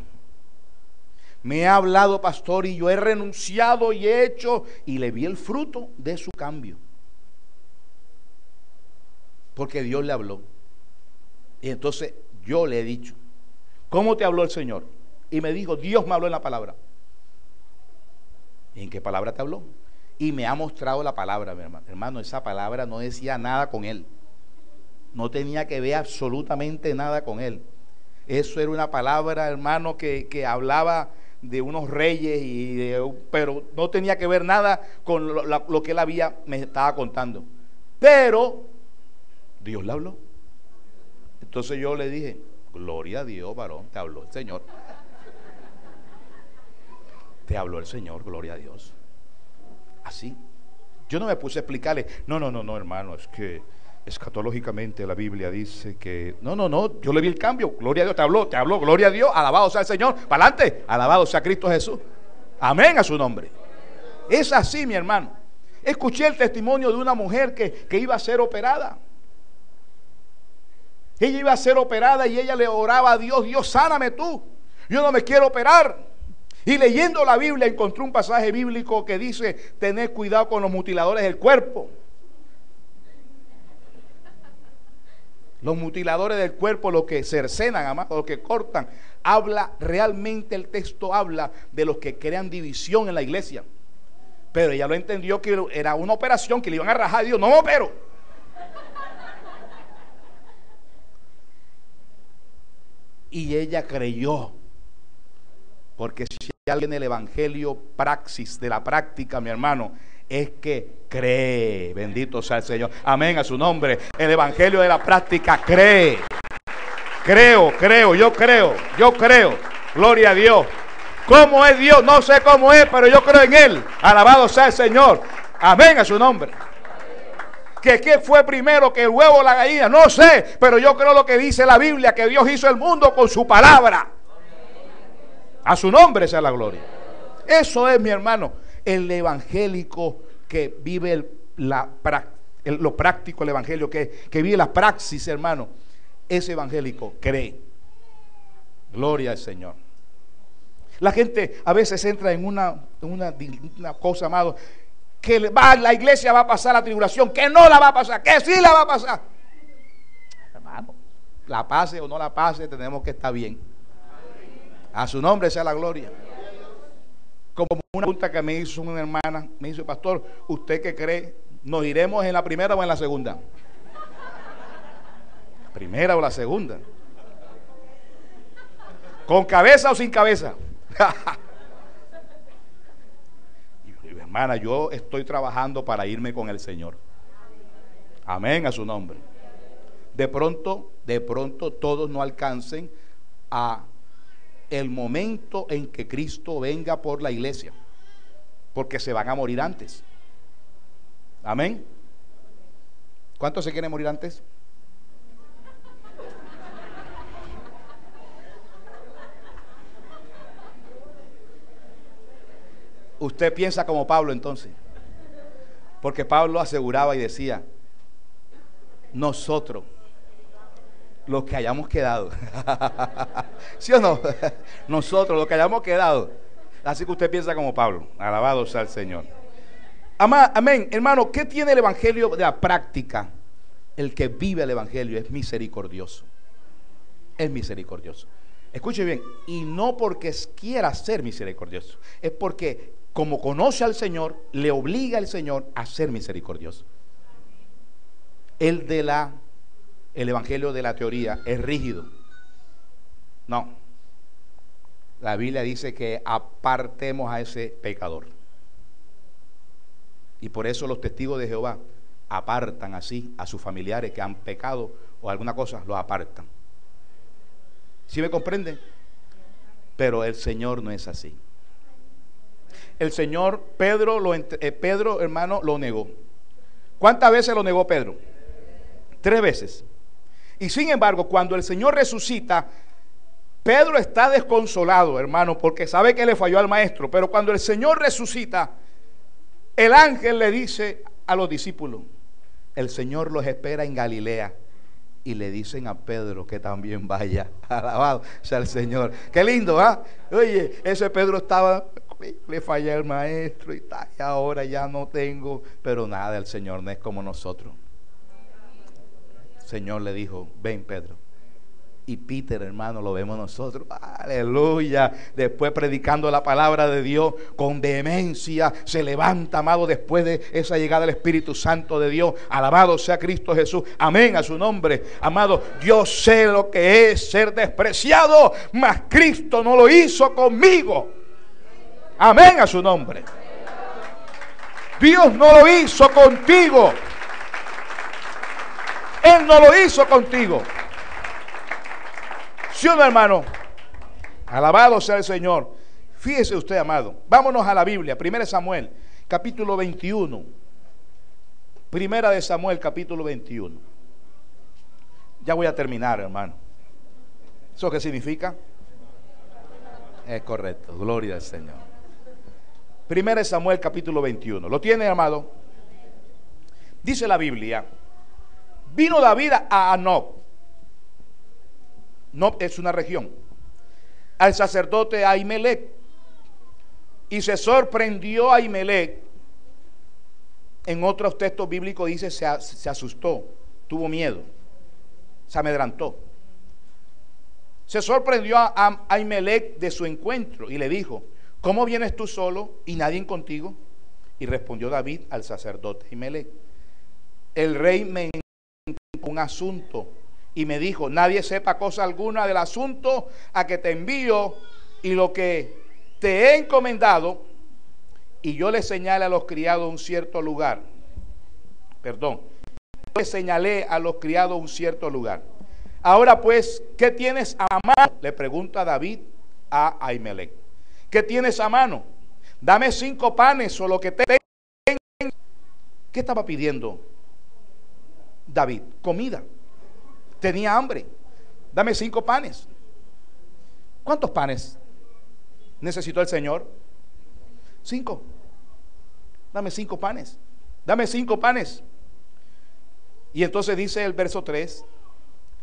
Me ha hablado, pastor, y yo he renunciado y he hecho, y le vi el fruto de su cambio. Porque Dios le habló. Y entonces yo le he dicho, ¿cómo te habló el Señor? Y me dijo, Dios me habló en la palabra. ¿Y en qué palabra te habló? Y me ha mostrado la palabra, mi hermano. Hermano, esa palabra no decía nada con él. No tenía que ver absolutamente nada con él. Eso era una palabra, hermano, que hablaba de unos reyes, pero no tenía que ver nada con lo que él me estaba contando. Pero Dios le habló. Entonces yo le dije, gloria a Dios, varón, te habló el Señor. Te habló el Señor, gloria a Dios. Así. Yo no me puse a explicarle, no, hermano, es que escatológicamente la Biblia dice que... No, yo le vi el cambio, gloria a Dios, te habló, gloria a Dios, alabado sea el Señor, para adelante, alabado sea Cristo Jesús. Amén a su nombre. Es así, mi hermano. Escuché el testimonio de una mujer que iba a ser operada. Ella iba a ser operada y ella le oraba a Dios, Dios, sáname tú, yo no me quiero operar. Y leyendo la Biblia encontré un pasaje bíblico que dice, tened cuidado con los mutiladores del cuerpo. Los mutiladores del cuerpo, los que cercenan, amado, los que cortan, realmente el texto habla de los que crean división en la iglesia. Pero ella lo entendió que era una operación que le iban a rajar. Dios, no me opero. Y ella creyó. Porque si alguien en el evangelio praxis, de la práctica, mi hermano, es que cree. Bendito sea el Señor. Amén a su nombre. El evangelio de la práctica cree. Yo creo. Gloria a Dios. ¿Cómo es Dios? No sé cómo es, pero yo creo en Él. Alabado sea el Señor. Amén a su nombre. ¿Qué fue primero, que el huevo o la gallina? No sé, pero yo creo lo que dice la Biblia, que Dios hizo el mundo con su palabra. A su nombre sea la gloria. Eso es, mi hermano, el evangélico que vive lo práctico, el evangelio que vive la praxis, hermano. Ese evangélico cree. Gloria al Señor. La gente a veces entra en una cosa, amado, que la iglesia va a pasar la tribulación, que no la va a pasar, que sí la va a pasar. Hermano, la pase o no la pase, tenemos que estar bien. A su nombre sea la gloria. Como una pregunta que me hizo una hermana, me dice, pastor, ¿usted qué cree? ¿Nos iremos en la primera o en la segunda? ¿La primera o la segunda? ¿Con cabeza o sin cabeza? Hermana, yo estoy trabajando para irme con el Señor. Amén a su nombre. De pronto todos no alcancen a el momento en que Cristo venga por la iglesia, porque se van a morir antes. Amén. ¿Cuántos se quieren morir antes? Usted piensa como Pablo entonces, porque Pablo aseguraba y decía, nosotros, los que hayamos quedado, ¿sí o no? Nosotros, los que hayamos quedado. Así que usted piensa como Pablo. Alabado sea el Señor. Amén. Hermano, ¿qué tiene el evangelio de la práctica? El que vive el evangelio es misericordioso. Es misericordioso. Escuche bien, y no porque quiera ser misericordioso, es porque como conoce al Señor, le obliga al Señor a ser misericordioso. El evangelio de la teoría es rígido. No. La Biblia dice que apartemos a ese pecador. Y por eso los testigos de Jehová apartan así a sus familiares que han pecado o alguna cosa, los apartan. ¿Sí me comprenden? Pero el Señor no es así. El Señor, Pedro, hermano, lo negó. ¿Cuántas veces lo negó Pedro? 3 veces. Y sin embargo, cuando el Señor resucita, Pedro está desconsolado, hermano, porque sabe que le falló al maestro. Pero cuando el Señor resucita, el ángel le dice a los discípulos, el Señor los espera en Galilea. Y le dicen a Pedro que también vaya. Alabado sea el Señor. Qué lindo, ¿ah? Oye, ese Pedro estaba, le fallé al maestro y tal, y ahora ya no tengo. Pero nada, el Señor no es como nosotros. El Señor le dijo, ven Pedro. Y Peter, hermano, lo vemos nosotros, aleluya, después predicando la palabra de Dios con vehemencia, se levanta, amado, después de esa llegada del Espíritu Santo de Dios. Alabado sea Cristo Jesús, amén a su nombre. Amado, yo sé lo que es ser despreciado, mas Cristo no lo hizo conmigo. Amén a su nombre. Dios no lo hizo contigo. Él no lo hizo contigo. ¿Sí o no, hermano? Alabado sea el Señor. Fíjese usted, amado. Vámonos a la Biblia. 1 Samuel, capítulo 21. Primera de Samuel, capítulo 21. Ya voy a terminar, hermano. ¿Eso qué significa? Es correcto. Gloria al Señor. 1 Samuel, capítulo 21. ¿Lo tiene, amado? Dice la Biblia: vino David a Nob. Nob es una región. Al sacerdote Ahimelech. Y se sorprendió a Ahimelech. En otros textos bíblicos dice se asustó, tuvo miedo, se amedrantó. Se sorprendió a Ahimelech de su encuentro y le dijo: ¿cómo vienes tú solo y nadie contigo? Y respondió David al sacerdote Ahimelech: el rey me encargó un asunto y me dijo: nadie sepa cosa alguna del asunto a que te envío y lo que te he encomendado. Y yo le señalé a los criados un cierto lugar. Perdón. Yo le señalé a los criados un cierto lugar. Ahora pues, ¿qué tienes a mano? Le pregunta David a Ahimelech. ¿Qué tienes a mano? Dame 5 panes o lo que tengas. ¿Qué estaba pidiendo David? Comida. Tenía hambre. Dame 5 panes. ¿Cuántos panes necesitó el Señor? 5. Dame 5 panes. Dame 5 panes. Y entonces dice el verso 3,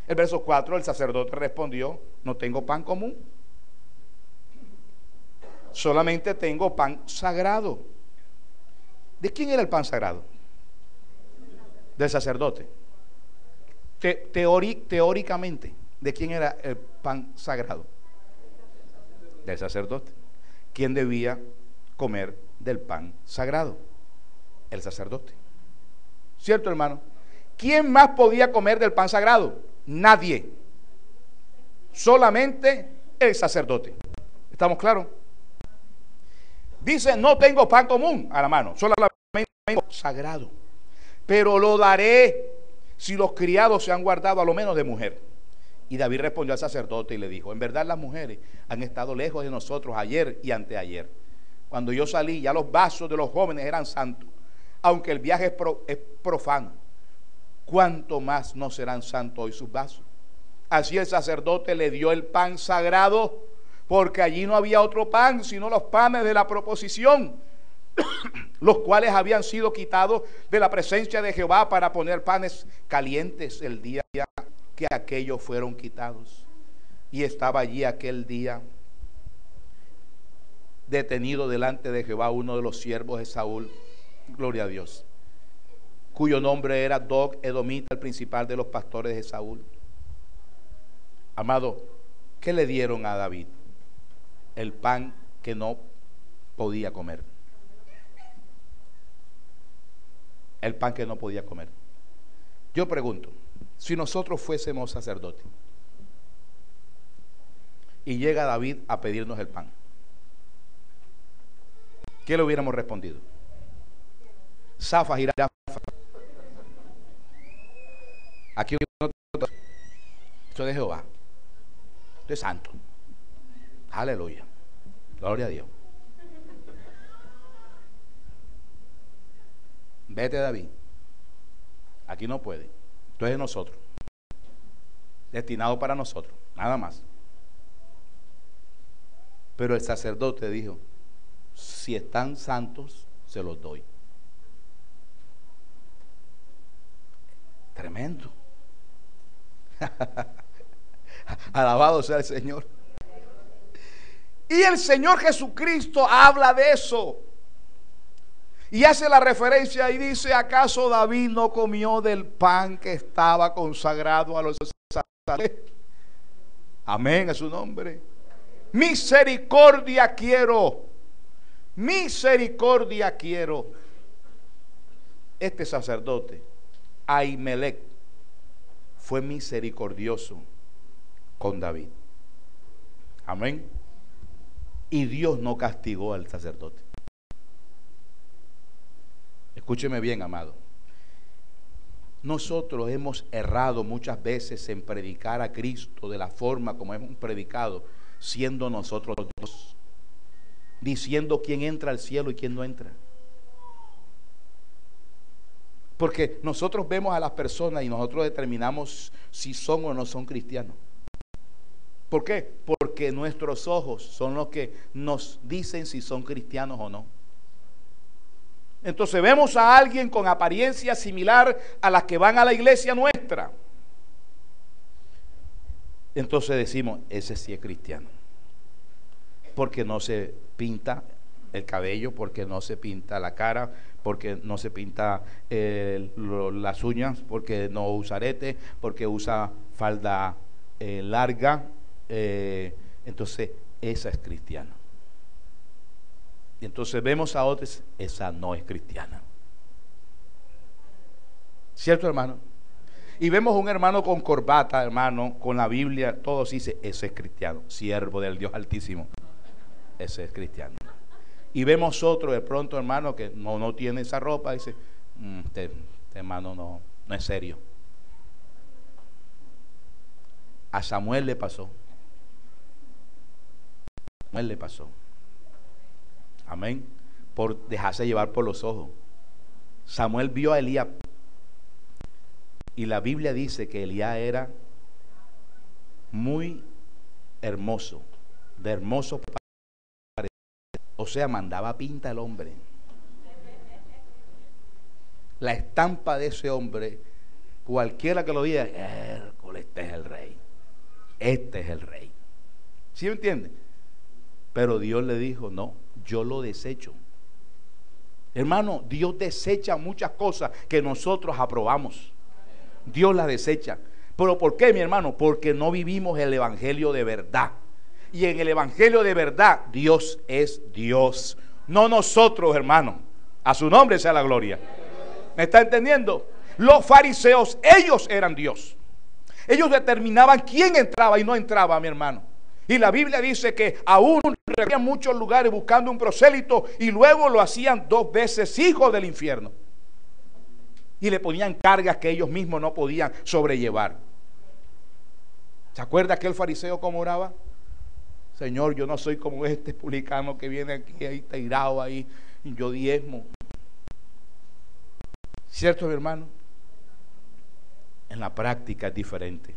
el verso 4, el sacerdote respondió: no tengo pan común, solamente tengo pan sagrado. ¿De quién era el pan sagrado? Del sacerdote. Teóricamente, ¿de quién era el pan sagrado? Del sacerdote. ¿Quién debía comer del pan sagrado? El sacerdote. ¿Cierto, hermano? ¿Quién más podía comer del pan sagrado? Nadie. Solamente el sacerdote. ¿Estamos claros? Dice: no tengo pan común a la mano, solamente tengo sagrado. Pero lo daré si los criados se han guardado a lo menos de mujer. Y David respondió al sacerdote y le dijo: en verdad las mujeres han estado lejos de nosotros ayer y anteayer. Cuando yo salí, ya los vasos de los jóvenes eran santos. Aunque el viaje es profano, ¿cuánto más no serán santos hoy sus vasos? Así el sacerdote le dio el pan sagrado, porque allí no había otro pan sino los panes de la proposición, los cuales habían sido quitados de la presencia de Jehová para poner panes calientes el día que aquellos fueron quitados. Y estaba allí aquel día detenido delante de Jehová uno de los siervos de Saúl, gloria a Dios, cuyo nombre era Dog Edomita, el principal de los pastores de Saúl. Amado, ¿qué le dieron a David? El pan que no podía comer. El pan que no podía comer. Yo pregunto, si nosotros fuésemos sacerdotes y llega David a pedirnos el pan, ¿qué le hubiéramos respondido? Zafa, Jirafa. Aquí esto es de Jehová. Esto es santo. Aleluya. Gloria a Dios. Vete, David. Aquí no puede. Esto es de nosotros. Destinado para nosotros. Nada más. Pero el sacerdote dijo: si están santos, se los doy. Tremendo. Alabado sea el Señor. Y el Señor Jesucristo habla de eso y hace la referencia y dice: ¿acaso David no comió del pan que estaba consagrado a los sacerdotes? Amén a su nombre. Misericordia quiero. Misericordia quiero. Este sacerdote Ahimelech fue misericordioso con David. Amén. Y Dios no castigó al sacerdote. Escúcheme bien, amado. Nosotros hemos errado muchas veces en predicar a Cristo de la forma como hemos predicado, siendo nosotros Dios, diciendo quién entra al cielo y quién no entra. Porque nosotros vemos a las personas y nosotros determinamos si son o no son cristianos. ¿Por qué? Porque nuestros ojos son los que nos dicen si son cristianos o no. Entonces vemos a alguien con apariencia similar a las que van a la iglesia nuestra. Entonces decimos, ese sí es cristiano. Porque no se pinta el cabello, porque no se pinta la cara, porque no se pinta las uñas, porque no usa arete, porque usa falda larga. Entonces, esa es cristiana. Y entonces vemos a otros, esa no es cristiana. ¿Cierto, hermano? Y vemos un hermano con corbata, hermano, con la Biblia, todos dicen, ese es cristiano, siervo del Dios Altísimo. Ese es cristiano. Y vemos otro de pronto, hermano, que no tiene esa ropa, dice, este hermano no es serio. A Samuel le pasó. Samuel le pasó. Amén. Por dejarse llevar por los ojos. Samuel vio a Elías. Y la Biblia dice que Elías era muy hermoso. De hermoso. O sea, mandaba pinta el hombre. La estampa de ese hombre, cualquiera que lo diga, este es el rey. Este es el rey. ¿Sí me entiende? Pero Dios le dijo, no, yo lo desecho. Hermano, Dios desecha muchas cosas que nosotros aprobamos. Dios las desecha. ¿Pero por qué, mi hermano? Porque no vivimos el evangelio de verdad. Y en el evangelio de verdad, Dios es Dios. No nosotros, hermano. A su nombre sea la gloria. ¿Me está entendiendo? Los fariseos, ellos eran Dios. Ellos determinaban quién entraba y no entraba, mi hermano. Y la Biblia dice que aún recorrían muchos lugares buscando un prosélito y luego lo hacían 2 veces hijo del infierno. Y le ponían cargas que ellos mismos no podían sobrellevar. ¿Se acuerda aquel fariseo cómo oraba? Señor, yo no soy como este publicano que viene aquí ahí tirado ahí y yo diezmo. ¿Cierto, mi hermano? En la práctica es diferente.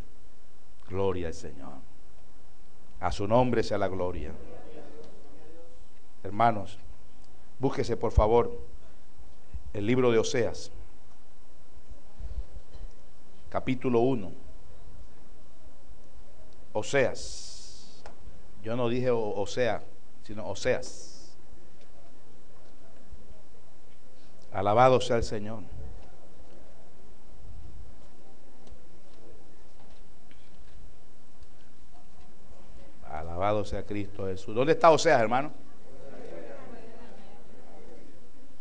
Gloria al Señor. A su nombre sea la gloria. Hermanos, búsquese por favor el libro de Oseas, capítulo 1. Oseas. Yo no dije Osea, sino Oseas. Alabado sea el Señor. Alabado sea Cristo Jesús. ¿Dónde está Oseas, hermano?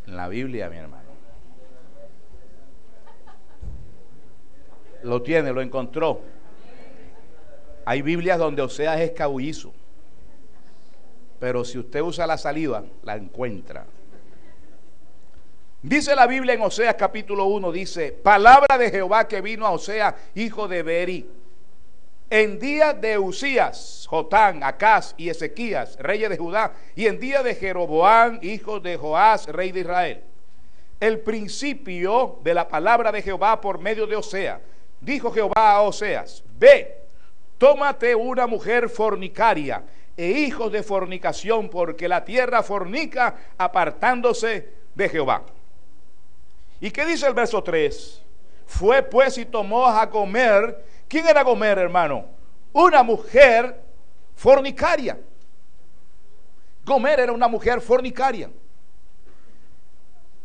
En la Biblia, mi hermano. Lo tiene, lo encontró. Hay Biblias donde Oseas es escabullizo. Pero si usted usa la saliva, la encuentra. Dice la Biblia en Oseas capítulo 1, dice, palabra de Jehová que vino a Oseas, hijo de Beeri. En día de Usías, Jotán, Acaz y Ezequías, reyes de Judá, y en día de Jeroboam, hijo de Joás, rey de Israel. El principio de la palabra de Jehová por medio de Oseas. Dijo Jehová a Oseas, ve, tómate una mujer fornicaria e hijos de fornicación, porque la tierra fornica apartándose de Jehová. ¿Y qué dice el verso 3? Fue pues y tomó a Gomer. ¿Quién era Gomer, hermano? Una mujer fornicaria. Gomer era una mujer fornicaria.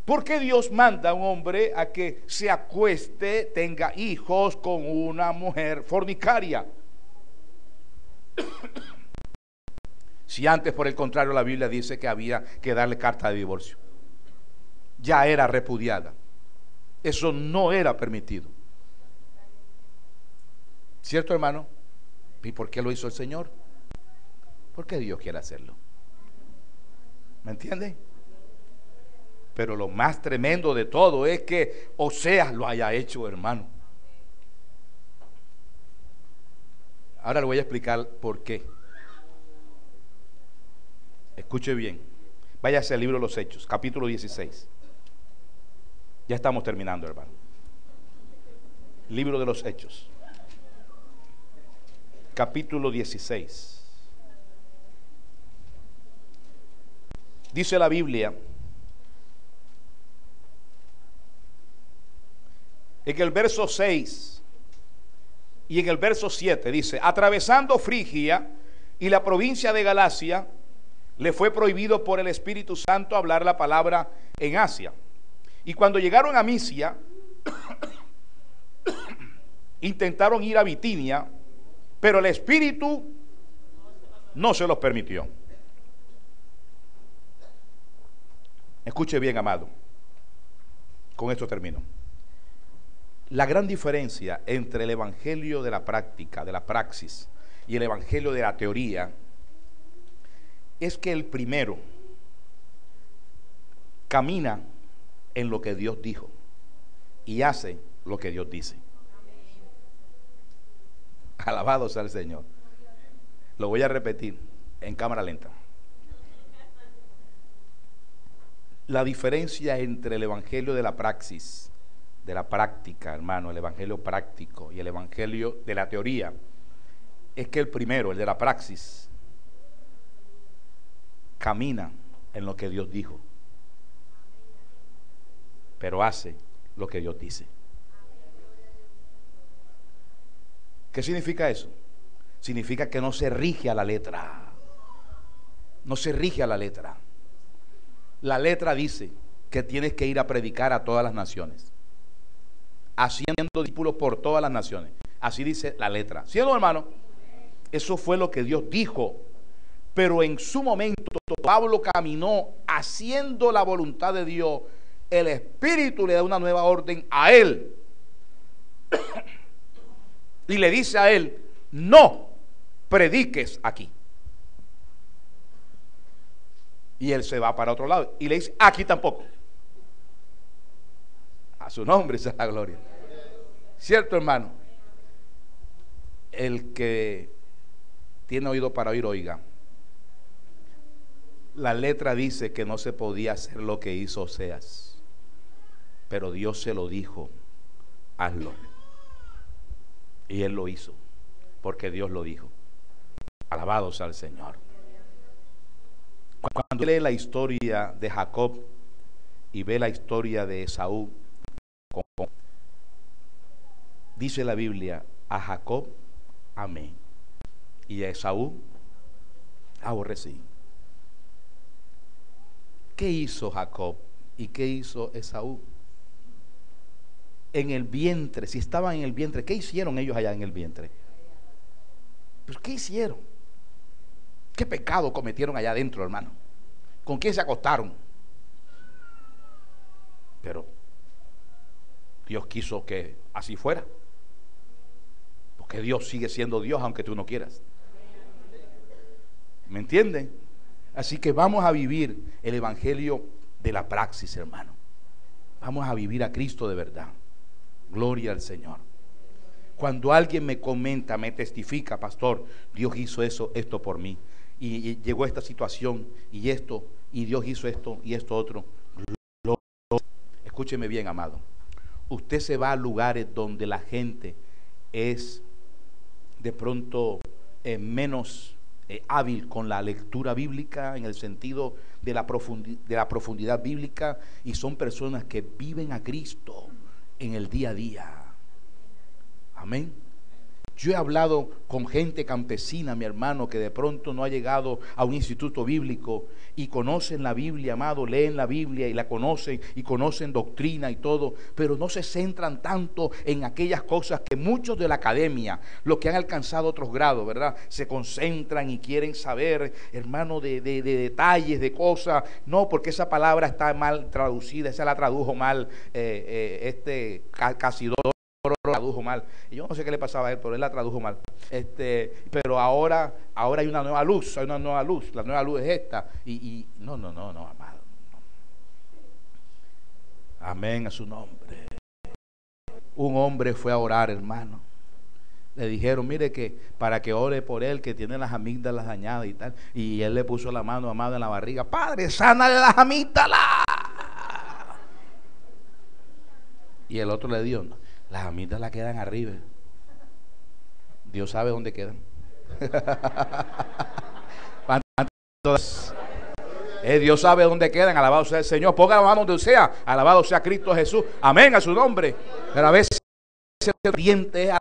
¿Por qué Dios manda a un hombre a que se acueste, tenga hijos con una mujer fornicaria? Si antes, por el contrario, la Biblia dice que había que darle carta de divorcio. Ya era repudiada. Eso no era permitido. ¿Cierto, hermano? ¿Y por qué lo hizo el Señor? Porque Dios quiere hacerlo. ¿Me entienden? Pero lo más tremendo de todo es que Oseas lo haya hecho, hermano. Ahora le voy a explicar por qué. Escuche bien. Váyase al libro de los Hechos, capítulo 16. Ya estamos terminando, hermano. Libro de los Hechos, capítulo 16. Dice la Biblia en el verso 6 y en el verso 7 dice: atravesando Frigia y la provincia de Galacia, le fue prohibido por el Espíritu Santo hablar la palabra en Asia. Y cuando llegaron a Misia, intentaron ir a Bitinia, pero el Espíritu no se los permitió. Escuche bien, amado. Con esto termino. La gran diferencia entre el evangelio de la práctica, de la praxis, y el evangelio de la teoría es que el primero camina en lo que Dios dijo y hace lo que Dios dice. Alabado sea el Señor. Lo voy a repetir en cámara lenta. La diferencia entre el evangelio de la praxis, de la práctica, hermano, el evangelio práctico y el evangelio de la teoría, es que el primero, el de la praxis, camina en lo que Dios dijo, pero hace lo que Dios dice. ¿Qué significa eso? Significa que no se rige a la letra. No se rige a la letra. La letra dice que tienes que ir a predicar a todas las naciones, haciendo discípulos por todas las naciones. Así dice la letra. ¿Sí o no, hermano? Eso fue lo que Dios dijo. Pero en su momento Pablo caminó haciendo la voluntad de Dios. El Espíritu le da una nueva orden a él. Y le dice a él: no prediques aquí. Y él se va para otro lado y le dice: aquí tampoco. A su nombre sea la gloria. ¿Cierto, hermano? El que tiene oído para oír, oiga. La letra dice que no se podía hacer lo que hizo Oseas, pero Dios se lo dijo: hazlo. Y él lo hizo, porque Dios lo dijo. Alabado sea el Señor. Cuando lee la historia de Jacob y ve la historia de Esaú, dice la Biblia: a Jacob amé y a Esaú aborrecí. ¿Qué hizo Jacob y qué hizo Esaú? En el vientre, si estaban en el vientre, ¿qué hicieron ellos allá en el vientre? Pues ¿qué hicieron? ¿Qué pecado cometieron allá adentro, hermano? ¿Con quién se acostaron? Pero Dios quiso que así fuera, porque Dios sigue siendo Dios aunque tú no quieras. ¿Me entienden? Así que vamos a vivir el evangelio de la praxis, hermano. Vamos a vivir a Cristo de verdad. Gloria al Señor. Cuando alguien me comenta, me testifica: pastor, Dios hizo esto por mí, y llegó esta situación, y esto, y Dios hizo esto y esto otro. Escúcheme bien, amado. Usted se va a lugares donde la gente es de pronto menos hábil con la lectura bíblica, en el sentido de la profundidad bíblica, y son personas que viven a Cristo en el día a día. Amén. Yo he hablado con gente campesina, mi hermano, que de pronto no ha llegado a un instituto bíblico y conocen la Biblia, amado, leen la Biblia y la conocen y conocen doctrina y todo, pero no se centran tanto en aquellas cosas que muchos de la academia, los que han alcanzado otros grados, ¿verdad?, se concentran y quieren saber, hermano, de detalles, de cosas. No, porque esa palabra está mal traducida, esa la tradujo mal Casidoro, tradujo mal. Y yo no sé qué le pasaba a él, pero él la tradujo mal. Pero ahora hay una nueva luz, la nueva luz es esta. No, amado. Amén a su nombre. Un hombre fue a orar, hermano. Le dijeron, mire que para que ore por él, que tiene las amígdalas dañadas y tal. Y él le puso la mano, amado, en la barriga. Padre, sánale las amígdalas. Y el otro le dijo, no, las amígdalas quedan arriba. Dios sabe dónde quedan. Dios sabe dónde quedan. Alabado sea el Señor. Ponga la mano donde sea. Alabado sea Cristo Jesús. Amén a su nombre. Pero a veces el diente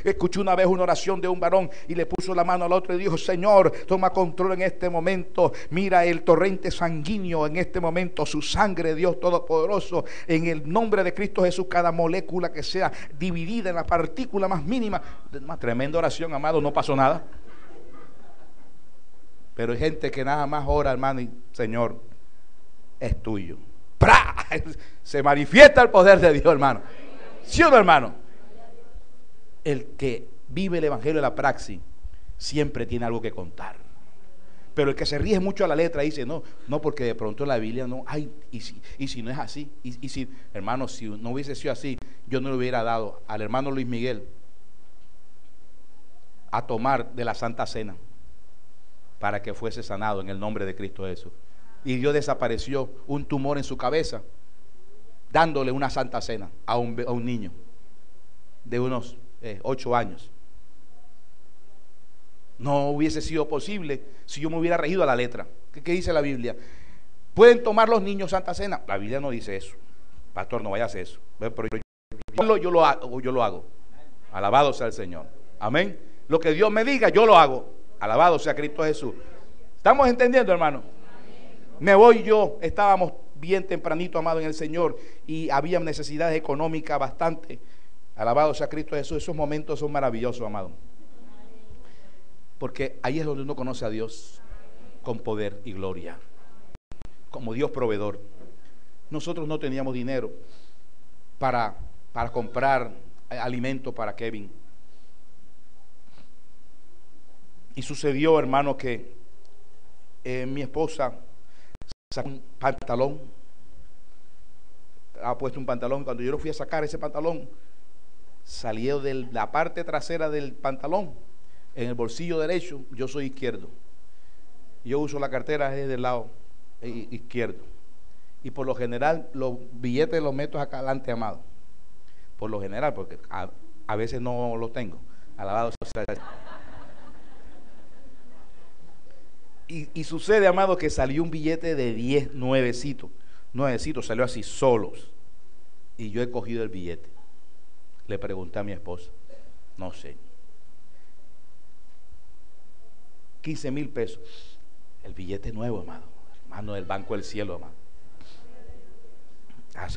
escuché una vez una oración de un varón y le puso la mano al otro y dijo, Señor, toma control en este momento. Mira el torrente sanguíneo en este momento, su sangre, Dios Todopoderoso, en el nombre de Cristo Jesús, cada molécula que sea dividida en la partícula más mínima. Una tremenda oración, amado, no pasó nada. Pero hay gente que nada más ora, hermano, y Señor, es tuyo. ¡Pra! Se manifiesta el poder de Dios, hermano. ¿Sí o no, hermano? El que vive el evangelio de la praxis siempre tiene algo que contar. Pero el que se ríe mucho a la letra dice, no, porque de pronto la Biblia no, ay, y si no es así, y si, hermano, si no hubiese sido así, yo no le hubiera dado al hermano Luis Miguel a tomar de la Santa Cena para que fuese sanado en el nombre de Cristo Jesús. Y Dios desapareció un tumor en su cabeza, dándole una Santa Cena a un niño de unos 8 años. No hubiese sido posible si yo me hubiera regido a la letra. ¿Qué dice la Biblia? ¿Pueden tomar los niños Santa Cena? La Biblia no dice eso. Pastor, no vaya a hacer eso. Pero yo lo hago. Alabado sea el Señor. Amén. Lo que Dios me diga, yo lo hago. Alabado sea Cristo Jesús. ¿Estamos entendiendo, hermano? Me voy yo. Estábamos bien tempranito, amado, en el Señor, y había necesidades económicas bastante. Alabado sea Cristo Jesús. Esos momentos son maravillosos, amado, porque ahí es donde uno conoce a Dios con poder y gloria, como Dios proveedor. Nosotros no teníamos dinero para comprar alimento para Kevin. Y sucedió, hermano, que mi esposa sacó un pantalón. Ha puesto un pantalón. Cuando yo lo fui a sacar ese pantalón, salió de la parte trasera del pantalón, en el bolsillo derecho. Yo soy izquierdo, yo uso la cartera desde el lado izquierdo, y por lo general los billetes los meto acá adelante, amado, por lo general, porque a veces no los tengo. Alabado sea. Y sucede, amado, que salió un billete de 10 nuevecitos, salió así solos, y yo he cogido el billete. Le pregunté a mi esposa, no sé, 15,000 pesos, el billete nuevo, amado, hermano, del Banco del Cielo, amado.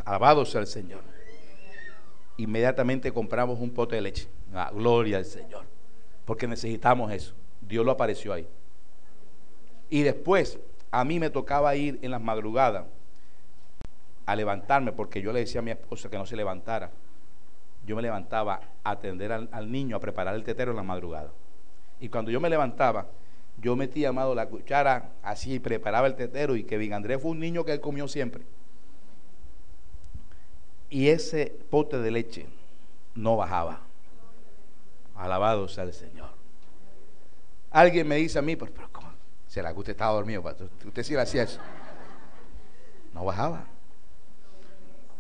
Alabado sea el Señor. Inmediatamente compramos un pote de leche. Gloria al Señor, porque necesitamos eso. Dios lo apareció ahí. Y después a mí me tocaba ir en las madrugadas a levantarme, porque yo le decía a mi esposa que no se levantara. Yo me levantaba a atender al niño, a preparar el tetero en la madrugada. Y cuando yo me levantaba, yo metía, amado, la cuchara así y preparaba el tetero. Y Kevin Andrés fue un niño que él comió siempre. Y ese pote de leche no bajaba. Alabado sea el Señor. Alguien me dice a mí, pero ¿cómo? ¿Será que usted estaba dormido? Usted sí le hacía eso. No bajaba.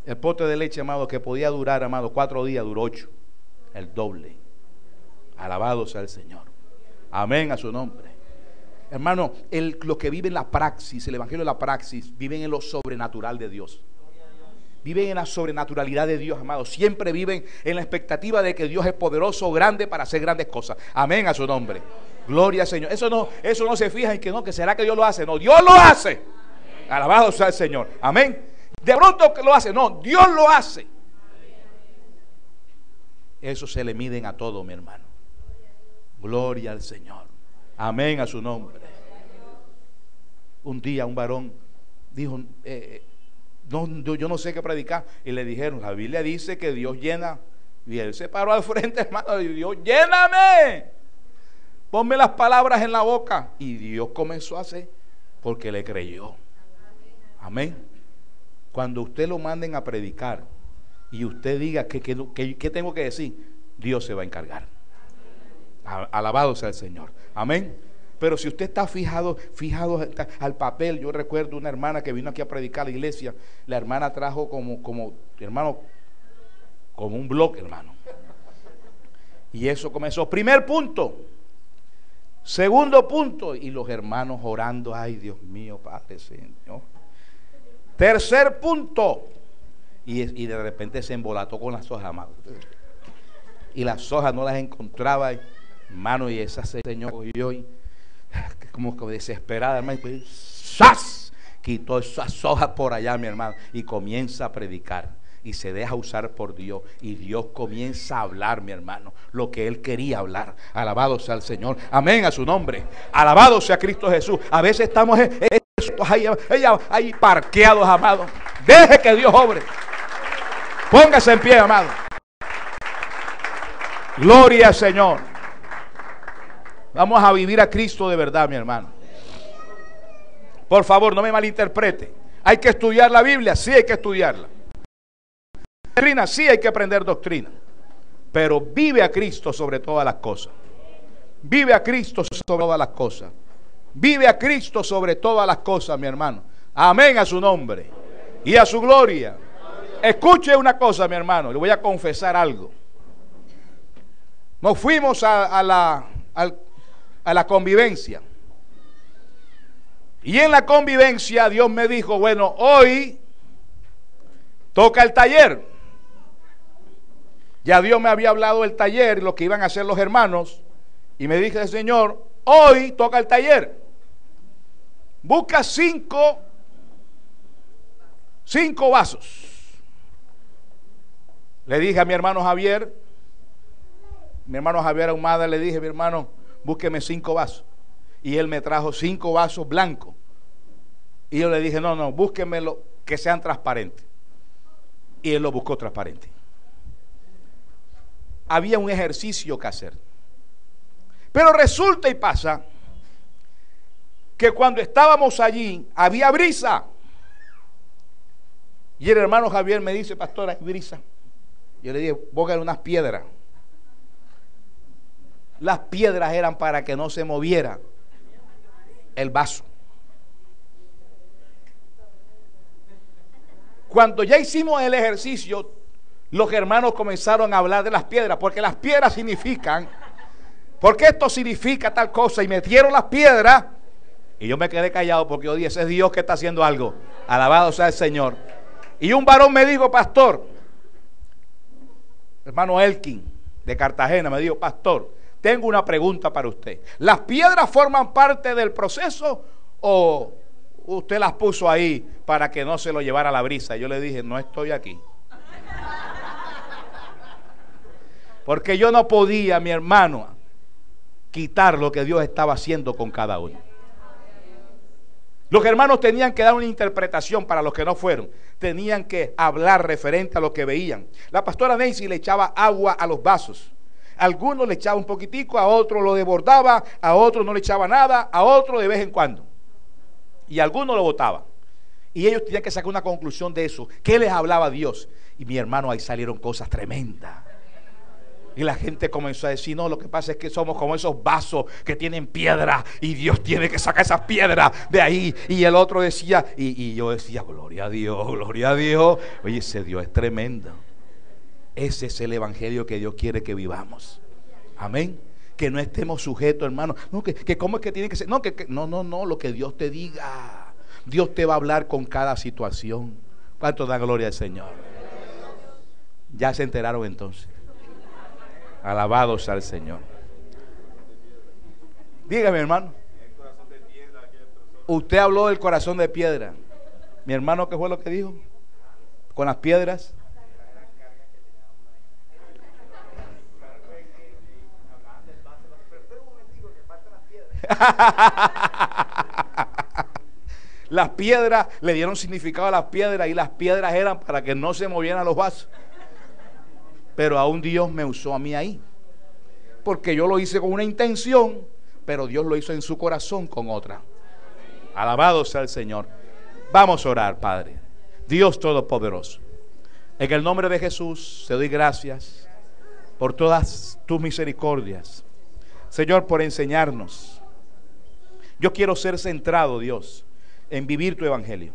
El pote de leche, amado, que podía durar, amado, 4 días, duró 8. El doble. Alabado sea el Señor. Amén a su nombre. Hermano, los que viven la praxis, el evangelio de la praxis, viven en lo sobrenatural de Dios. Viven en la sobrenaturalidad de Dios, amado. Siempre viven en la expectativa de que Dios es poderoso, grande para hacer grandes cosas. Amén a su nombre. Gloria al Señor. Eso no se fija en que será que Dios lo hace. No, Dios lo hace. Alabado sea el Señor. Amén. De pronto que lo hace. No, Dios lo hace. Eso se le miden a todo, mi hermano. Gloria al Señor. Amén a su nombre. Un día un varón dijo, yo no sé qué predicar. Y le dijeron, la Biblia dice que Dios llena Y él se paró al frente, hermano, y Dios, lléname, ponme las palabras en la boca. Y Dios comenzó a hacer, porque le creyó. Amén. Cuando usted lo manden a predicar y usted diga que tengo que decir, Dios se va a encargar. Alabado sea el Señor. Amén. Pero si usted está fijado al papel, yo recuerdo una hermana que vino aquí a predicar a la iglesia. La hermana trajo como un bloque, hermano. Y eso comenzó. Primer punto. Segundo punto. Y los hermanos orando. Ay, Dios mío, Padre Señor. Tercer punto. Y de repente se embolató con las hojas, amado. Y las hojas no las encontraba, hermano. Y esa señora cogió y como desesperada, hermano, y ¡zas! Quitó esas hojas por allá, mi hermano, y comienza a predicar. Y se deja usar por Dios. Y Dios comienza a hablar, mi hermano, lo que Él quería hablar. Alabado sea el Señor. Amén a su nombre. Alabado sea Cristo Jesús. A veces estamos ahí parqueados, amado. Deje que Dios obre. Póngase en pie, amado. Gloria al Señor. Vamos a vivir a Cristo de verdad, mi hermano. Por favor, no me malinterprete. Hay que estudiar la Biblia, sí hay que estudiarla. Doctrina, sí hay que aprender doctrina. Pero vive a Cristo sobre todas las cosas. Vive a Cristo sobre todas las cosas. Vive a Cristo sobre todas las cosas, mi hermano. Amén a su nombre y a su gloria. Escuche una cosa, mi hermano, le voy a confesar algo. Nos fuimos a la convivencia. Y en la convivencia Dios me dijo, bueno, hoy toca el taller. Ya Dios me había hablado del taller, lo que iban a hacer los hermanos. Y me dije, Señor, hoy toca el taller. Busca cinco vasos. Le dije a mi hermano Javier Ahumada, le dije, mi hermano, búsqueme 5 vasos. Y él me trajo 5 vasos blancos. Y yo le dije, no, búsquemelo que sean transparentes. Y él lo buscó transparente. Había un ejercicio que hacer. Pero resulta y pasa que cuando estábamos allí había brisa. Y el hermano Javier me dice, pastor, hay brisa. Yo le dije, bógale unas piedras. Las piedras eran para que no se moviera el vaso. Cuando ya hicimos el ejercicio, los hermanos comenzaron a hablar de las piedras, porque las piedras significan, porque esto significa tal cosa, y metieron las piedras, y yo me quedé callado porque yo dije, ese es Dios que está haciendo algo. Alabado sea el Señor. Y un varón me dijo, pastor, hermano Elkin de Cartagena, me dijo, pastor, tengo una pregunta para usted. ¿Las piedras forman parte del proceso o usted las puso ahí para que no se lo llevara la brisa? Yo le dije, no estoy aquí. Porque yo no podía, mi hermano, quitar lo que Dios estaba haciendo con cada uno. Los hermanos tenían que dar una interpretación para los que no fueron. Tenían que hablar referente a lo que veían. La pastora Nancy le echaba agua a los vasos. A algunos le echaba un poquitico, a otros lo desbordaba, a otros no le echaba nada, a otros de vez en cuando. Y a algunos lo botaba. Y ellos tenían que sacar una conclusión de eso. ¿Qué les hablaba Dios? Y mi hermano, ahí salieron cosas tremendas. Y la gente comenzó a decir, no, lo que pasa es que somos como esos vasos que tienen piedra y Dios tiene que sacar esas piedras de ahí. Y el otro decía, y yo decía, gloria a Dios, gloria a Dios. Oye, ese Dios es tremendo. Ese es el evangelio que Dios quiere que vivamos. Amén. Que no estemos sujetos, hermano. No, que cómo es que tiene que ser. No, no, lo que Dios te diga. Dios te va a hablar con cada situación. ¿Cuánto da gloria al Señor? Ya se enteraron entonces. Alabado sea el Señor. Dígame, hermano. Usted habló del corazón de piedra. Mi hermano, ¿qué fue lo que dijo? Con las piedras. Las piedras le dieron significado a las piedras, y las piedras eran para que no se movieran los vasos. pero aún Dios me usó a mí ahí, porque yo lo hice con una intención, pero Dios lo hizo en su corazón con otra. Alabado sea el Señor. Vamos a orar, Padre. Dios Todopoderoso, en el nombre de Jesús te doy gracias por todas tus misericordias, Señor, por enseñarnos. Yo quiero ser centrado, Dios, en vivir tu evangelio.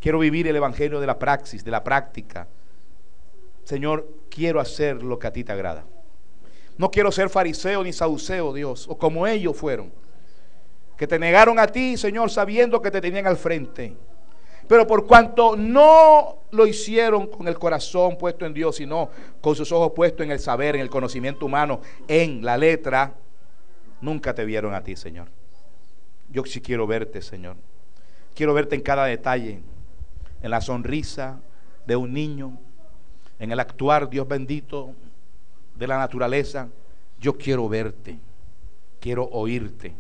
Quiero vivir el evangelio de la praxis, de la práctica. Señor, quiero hacer lo que a ti te agrada. No quiero ser fariseo ni saduceo, Dios, o como ellos fueron, que te negaron a ti, Señor, sabiendo que te tenían al frente. Pero por cuanto no lo hicieron con el corazón puesto en Dios, sino con sus ojos puestos en el saber, en el conocimiento humano, en la letra, nunca te vieron a ti, Señor. Yo sí quiero verte, Señor. Quiero verte en cada detalle, en la sonrisa de un niño, en el actuar, Dios bendito, de la naturaleza. Yo quiero verte, quiero oírte.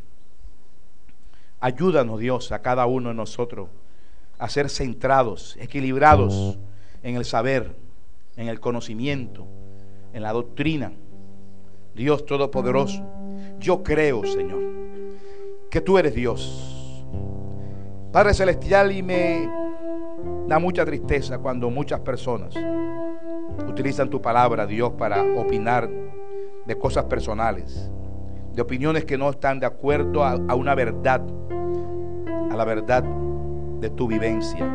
Ayúdanos, Dios, a cada uno de nosotros a ser centrados, equilibrados en el saber, en el conocimiento, en la doctrina. Dios Todopoderoso, yo creo, Señor, que tú eres Dios, Padre Celestial, y me da mucha tristeza cuando muchas personas utilizan tu palabra, Dios, para opinar de cosas personales, de opiniones que no están de acuerdo a una verdad, a la verdad de tu vivencia.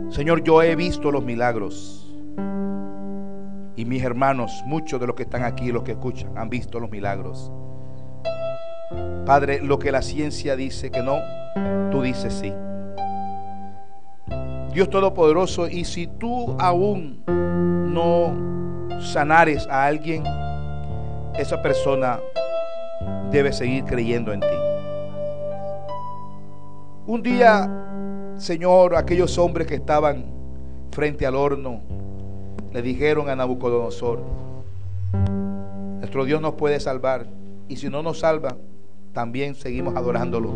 Señor, yo he visto los milagros, y mis hermanos, muchos de los que están aquí, los que escuchan, han visto los milagros. Padre, lo que la ciencia dice que no, tú dices sí. Dios Todopoderoso, y si tú aún no sanares a alguien, esa persona debe seguir creyendo en ti. Un día, Señor, aquellos hombres que estaban frente al horno le dijeron a Nabucodonosor: nuestro Dios nos puede salvar, y si no nos salva, también seguimos adorándolo.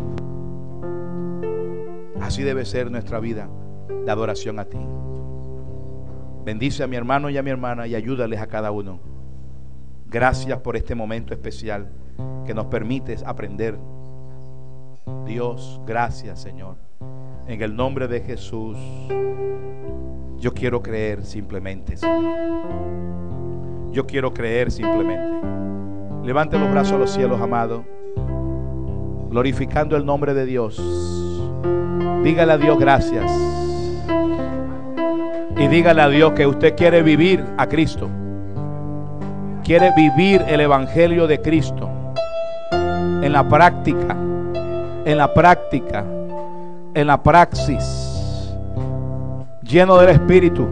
Así debe ser nuestra vida de adoración a ti. Bendice a mi hermano y a mi hermana y ayúdales a cada uno. Gracias por este momento especial que nos permites aprender. Dios, gracias, Señor. En el nombre de Jesús, yo quiero creer simplemente, Señor. Yo quiero creer simplemente. Levante los brazos a los cielos, amado, glorificando el nombre de Dios. Dígale a Dios gracias. Y dígale a Dios que usted quiere vivir a Cristo. Quiere vivir el evangelio de Cristo en la práctica, en la práctica, en la praxis, lleno del Espíritu,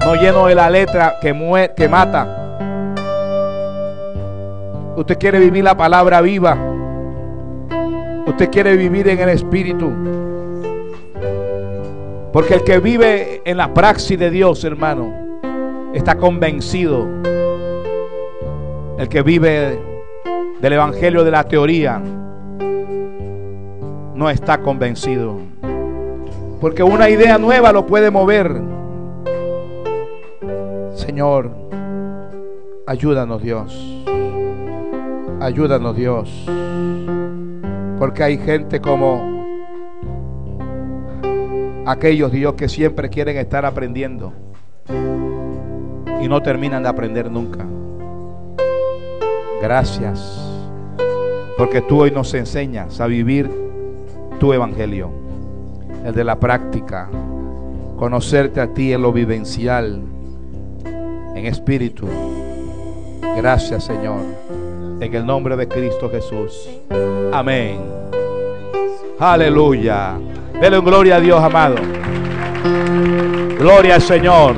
no lleno de la letra que mata. Usted quiere vivir la palabra viva. Usted quiere vivir en el Espíritu. Porque el que vive en la praxis de Dios, hermano, está convencido. El que vive del evangelio de la teoría no está convencido, porque una idea nueva lo puede mover. Señor, ayúdanos, Dios. Ayúdanos, Dios, porque hay gente como aquellos, Dios, que siempre quieren estar aprendiendo y no terminan de aprender nunca. Gracias, porque tú hoy nos enseñas a vivir tu evangelio, el de la práctica, conocerte a ti en lo vivencial, en espíritu. Gracias, Señor, en el nombre de Cristo Jesús. Amén. Aleluya. Dele gloria a Dios, amado. Gloria al Señor.